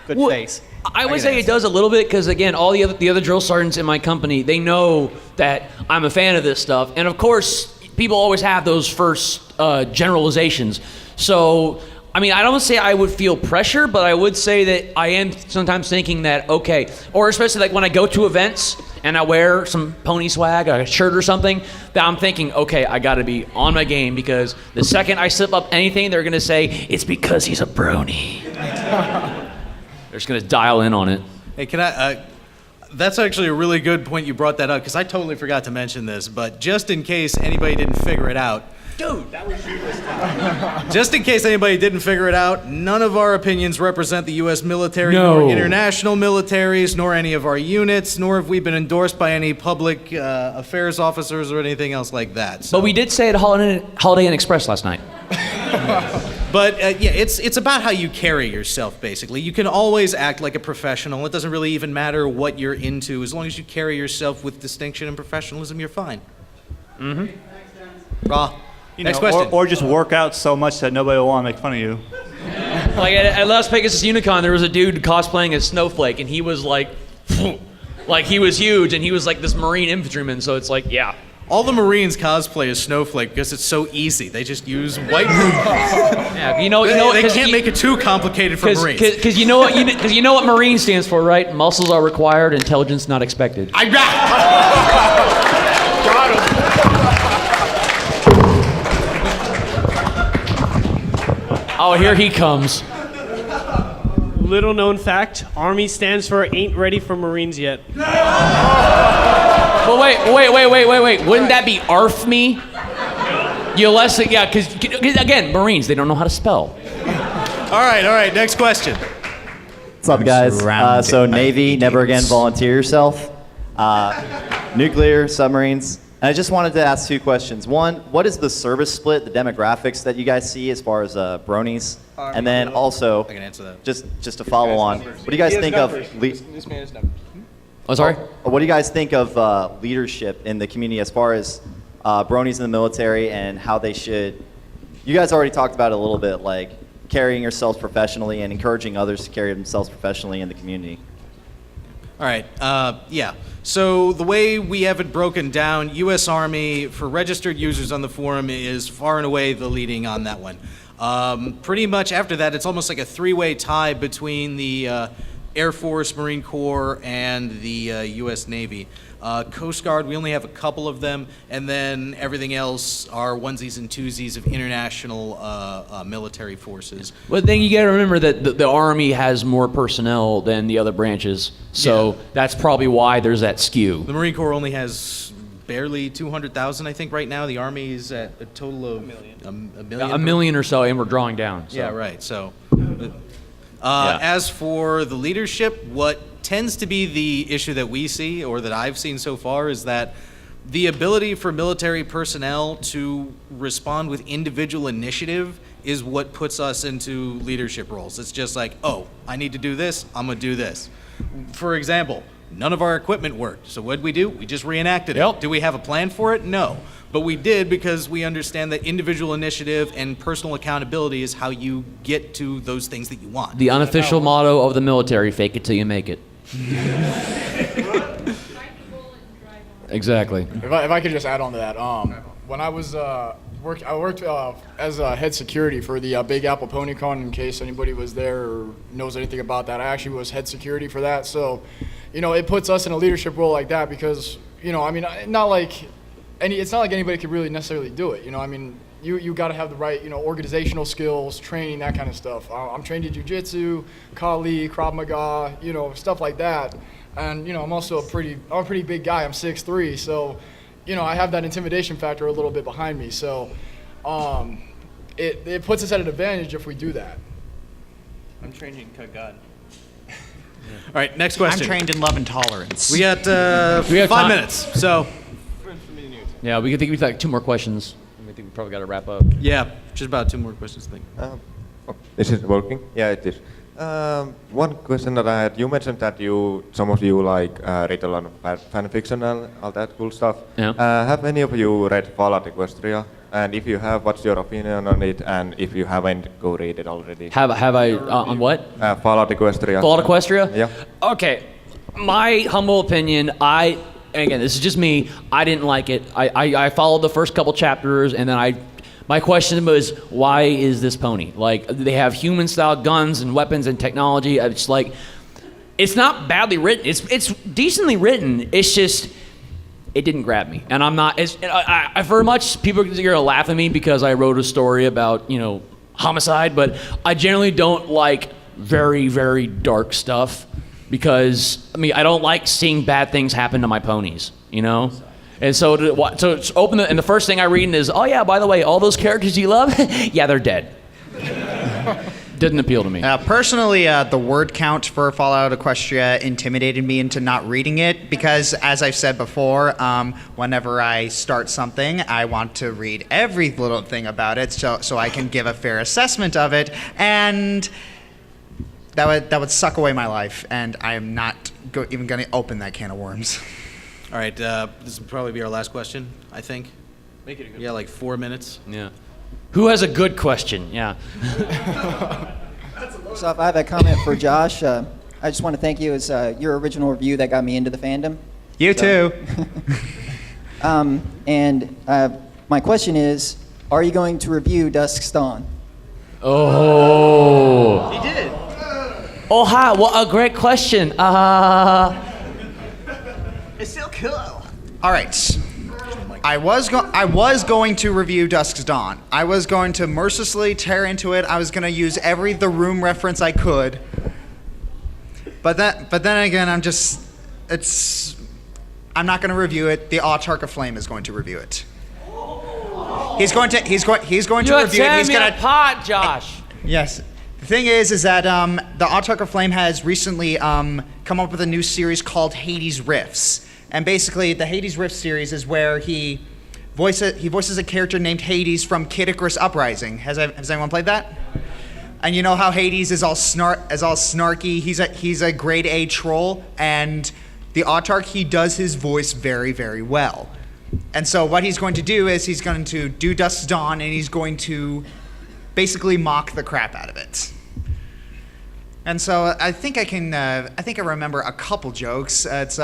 good face? I would say it does a little bit because, again, all the other drill sergeants in my company, they know that I'm a fan of this stuff. And, of course, people always have those first generalizations. So, I mean, I don't say I would feel pressure, but I would say that I am sometimes thinking that, okay, or especially like when I go to events and I wear some pony swag, a shirt or something, that I'm thinking, okay, I got to be on my game because the second I slip up anything, they're going to say, it's because he's a brony. They're just going to dial in on it. Hey, can I? That's actually a really good point you brought that up because I totally forgot to mention this, but just in case anybody didn't figure it out. Dude, that was you this time. Just in case anybody didn't figure it out, none of our opinions represent the U.S. military, nor international militaries, nor any of our units, nor have we been endorsed by any public affairs officers or anything else like that. So. But we did say at Holiday Inn Express last night. But yeah, it's about how you carry yourself, basically. You can always act like a professional. It doesn't really even matter what you're into. As long as you carry yourself with distinction and professionalism, you're fine. Mm-hmm. Raw. Next question. Or just work out so much that nobody will want to make fun of you. Like at Las Vegas Unicon, there was a dude cosplaying as Snowflake, and he was like he was huge, and he was like this Marine infantryman. So it's like, yeah, All the Marines cosplay as Snowflake because it's so easy. They just use white. Yeah, they can't make it too complicated for Marines. Because you know what Marine stands for, right? Muscles are required, intelligence not expected. Oh, here he comes. Little known fact, Army stands for Ain't Ready for Marines Yet. Well, wait. Wouldn't that be ARF me? Yeah, because again, Marines, they don't know how to spell. All right. Next question. What's up, guys? So Navy, never again volunteer yourself. Nuclear, submarines. And I just wanted to ask 2 questions. One, what is the service split, the demographics that you guys see as far as bronies? And then also, I can answer that. Just to follow on, what do you guys think of? This man is numbers. Oh, sorry? What do you guys think of leadership in the community as far as bronies in the military and how they should? You guys already talked about it a little bit, like carrying yourselves professionally and encouraging others to carry themselves professionally in the community. All right. Yeah. So the way we have it broken down, U.S. Army for registered users on the forum is far and away the leading on that one. Pretty much after that, it's almost like a 3-way tie between the Air Force, Marine Corps, and the U.S. Navy. Coast Guard, we only have a couple of them, and then everything else are onesies and twosies of international military forces. Well, then you got to remember that the Army has more personnel than the other branches, so that's probably why there's that skew. The Marine Corps only has barely 200,000, I think, right now. The Army is at a total of a million. A million or so, and we're drawing down. So. Yeah, right. So, as for the leadership, what tends to be the issue that we see, or that I've seen so far, is that the ability for military personnel to respond with individual initiative is what puts us into leadership roles. It's just like, oh, I need to do this, I'm gonna do this. For example, none of our equipment worked, so what did we do? We just reenacted it. Do we have a plan for it? No. But we did because we understand that individual initiative and personal accountability is how you get to those things that you want. The unofficial motto of the military, fake it till you make it. Exactly. If I could just add on to that, when I was I worked as head security for the Big Apple PonyCon. In case anybody was there or knows anything about that, I actually was head security for that. So, it puts us in a leadership role like that because, it's not like anybody could really necessarily do it. You got to have the right, organizational skills, training, that kind of stuff. I'm trained in jiu-jitsu, Kali, Krav Maga, stuff like that. And, I'm also a pretty big guy. I'm 6'3", so, I have that intimidation factor a little bit behind me. So, it puts us at an advantage if we do that. I'm trained in Kagad. All right, next question. I'm trained in love and tolerance. We got 5 minutes, so. Yeah, we think we've got 2 more questions. I think we probably got to wrap up. Yeah, just about 2 more questions, I think. Is it working? Yeah, it is. One question that I had, you mentioned that some of you read a lot of fan fiction and all that cool stuff. Yeah. Have any of you read Fallout Equestria? And if you have, what's your opinion on it? And if you haven't, go read it already. Have I on what? Fallout Equestria. Fallout Equestria? Yeah. Okay, my humble opinion, again, this is just me, I didn't like it. I followed the first couple chapters, and then my question was, why is this pony? Like, they have human-style guns and weapons and technology. It's like, it's not badly written. It's decently written. It's just, it didn't grab me. And I'm not, I very much, people are gonna laugh at me because I wrote a story about, homicide, but I generally don't like very, very dark stuff because, I don't like seeing bad things happen to my ponies, And so it's open, and the first thing I read is, oh yeah, by the way, all those characters you love, yeah, they're dead. Didn't appeal to me. Personally, the word count for Fallout Equestria intimidated me into not reading it because, as I've said before, whenever I start something, I want to read every little thing about it so I can give a fair assessment of it, and that would suck away my life, and I am not even going to open that can of worms. All right, this will probably be our last question, I think. Make it a good Yeah, like 4 minutes. Yeah. Who has a good question? Yeah. So if I have a comment for Josh, I just want to thank you. It's your original review that got me into the fandom. You too. And my question is, are you going to review Dusk's Dawn? Oh. He did. Oh, hi. Well, a great question. It's still cool. All right. I was going to review Dusk's Dawn. I was going to mercilessly tear into it. I was going to use every The Room reference I could. But then again, I'm not going to review it. The Autarch of Flame is going to review it. He's going to review it. He's going to pot, Josh. Yes. The thing is that the Autarch of Flame has recently come up with a new series called Hades Rifts. And basically, the Hades Rift series is where he voices a character named Hades from Kid Icarus Uprising. Has anyone played that? And you know how Hades is all snarky. He's a grade A troll, and the Autarch, he does his voice very, very well. And so what he's going to do is he's going to do Dusk's Dawn, and he's going to basically mock the crap out of it. And so I think I remember a couple jokes. It's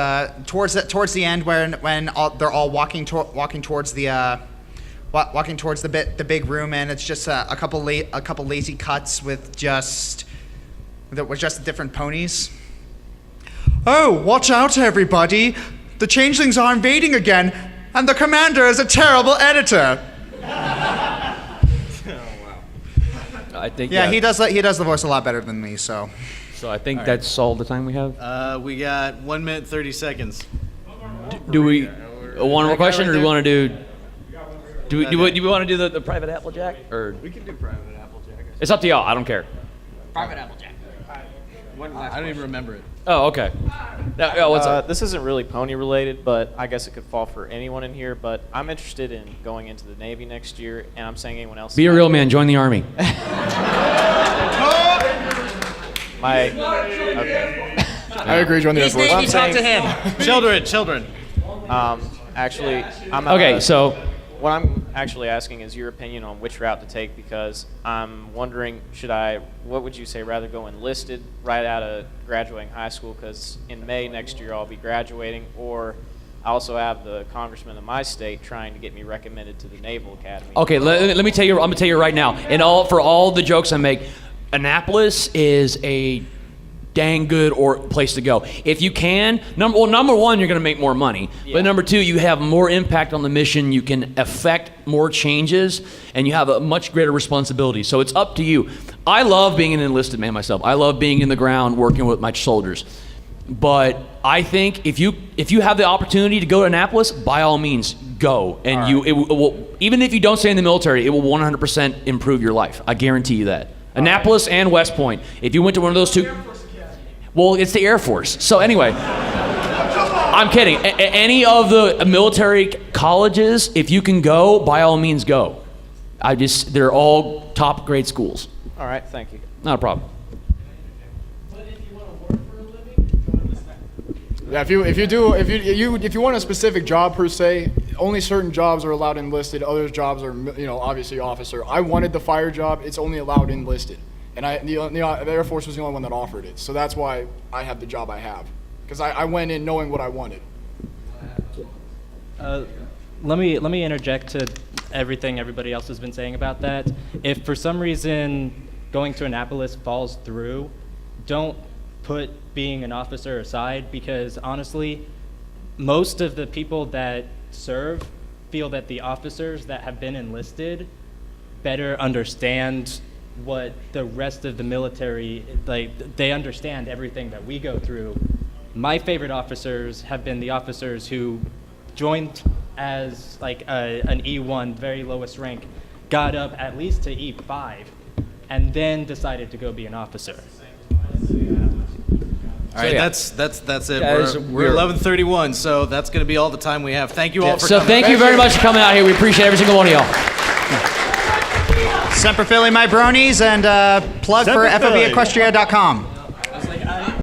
towards the end when they're all walking towards the big room, and it's just a couple lazy cuts with just different ponies. Oh, watch out, everybody! The changelings are invading again, and the commander is a terrible editor. I think. Yeah, he does the voice a lot better than me. So I think that's all the time we have. We got 1 minute 30 seconds. Do we one more question, or do we want to do? Do we want to do the private Applejack, or We can do private Applejack. it's up to y'all? I don't care. Private Applejack. I don't even remember it. Oh, okay. What's up? This isn't really pony related, but I guess it could fall for anyone in here. But I'm interested in going into the Navy next year, and I'm saying anyone else. Be a real man. Join the army. Okay. I agree, join the Air Force. Navy, talk to him. Children. Actually, I'm Okay, so what I'm actually asking is your opinion on which route to take, because I'm wondering, what would you say, rather go enlisted right out of graduating high school, because in May next year I'll be graduating, or I also have the congressman of my state trying to get me recommended to the Naval Academy. okay, let me tell you. I'm gonna tell you right now. For all the jokes I make, Annapolis is a dang good place to go. If you can, number one, you're going to make more money. Yeah. But number two, you have more impact on the mission. You can affect more changes, and you have a much greater responsibility. So it's up to you. I love being an enlisted man myself. I love being in the ground working with my soldiers. But I think if you have the opportunity to go to Annapolis, by all means, go. And it will, even if you don't stay in the military, it will 100% improve your life. I guarantee you that. Annapolis and West Point. If you went to one of those two. Well, it's the Air Force. So anyway, I'm kidding. Any of the military colleges, if you can go, by all means go. They're all top grade schools. All right, thank you. Not a problem. Yeah, if you want a specific job per se, only certain jobs are allowed enlisted. Other jobs are, obviously officer. I wanted the fire job. It's only allowed enlisted. And the Air Force was the only one that offered it. So that's why I have the job I have. Because I went in knowing what I wanted. Let me interject to everything everybody else has been saying about that. If for some reason going to Annapolis falls through, don't put being an officer aside, because honestly, most of the people that serve feel that the officers that have been enlisted better understand what the rest of the military, they understand everything that we go through. My favorite officers have been the officers who joined as an E1, very lowest rank, got up at least to E5, and then decided to go be an officer. All right, that's it. Guys, we're 11:31, so that's going to be all the time we have. Thank you all for so coming. thank you very much for coming out here. We appreciate every single one of y'all. Semper Filly, my bronies, and plug for Semper Filly. FOBEquestria.com.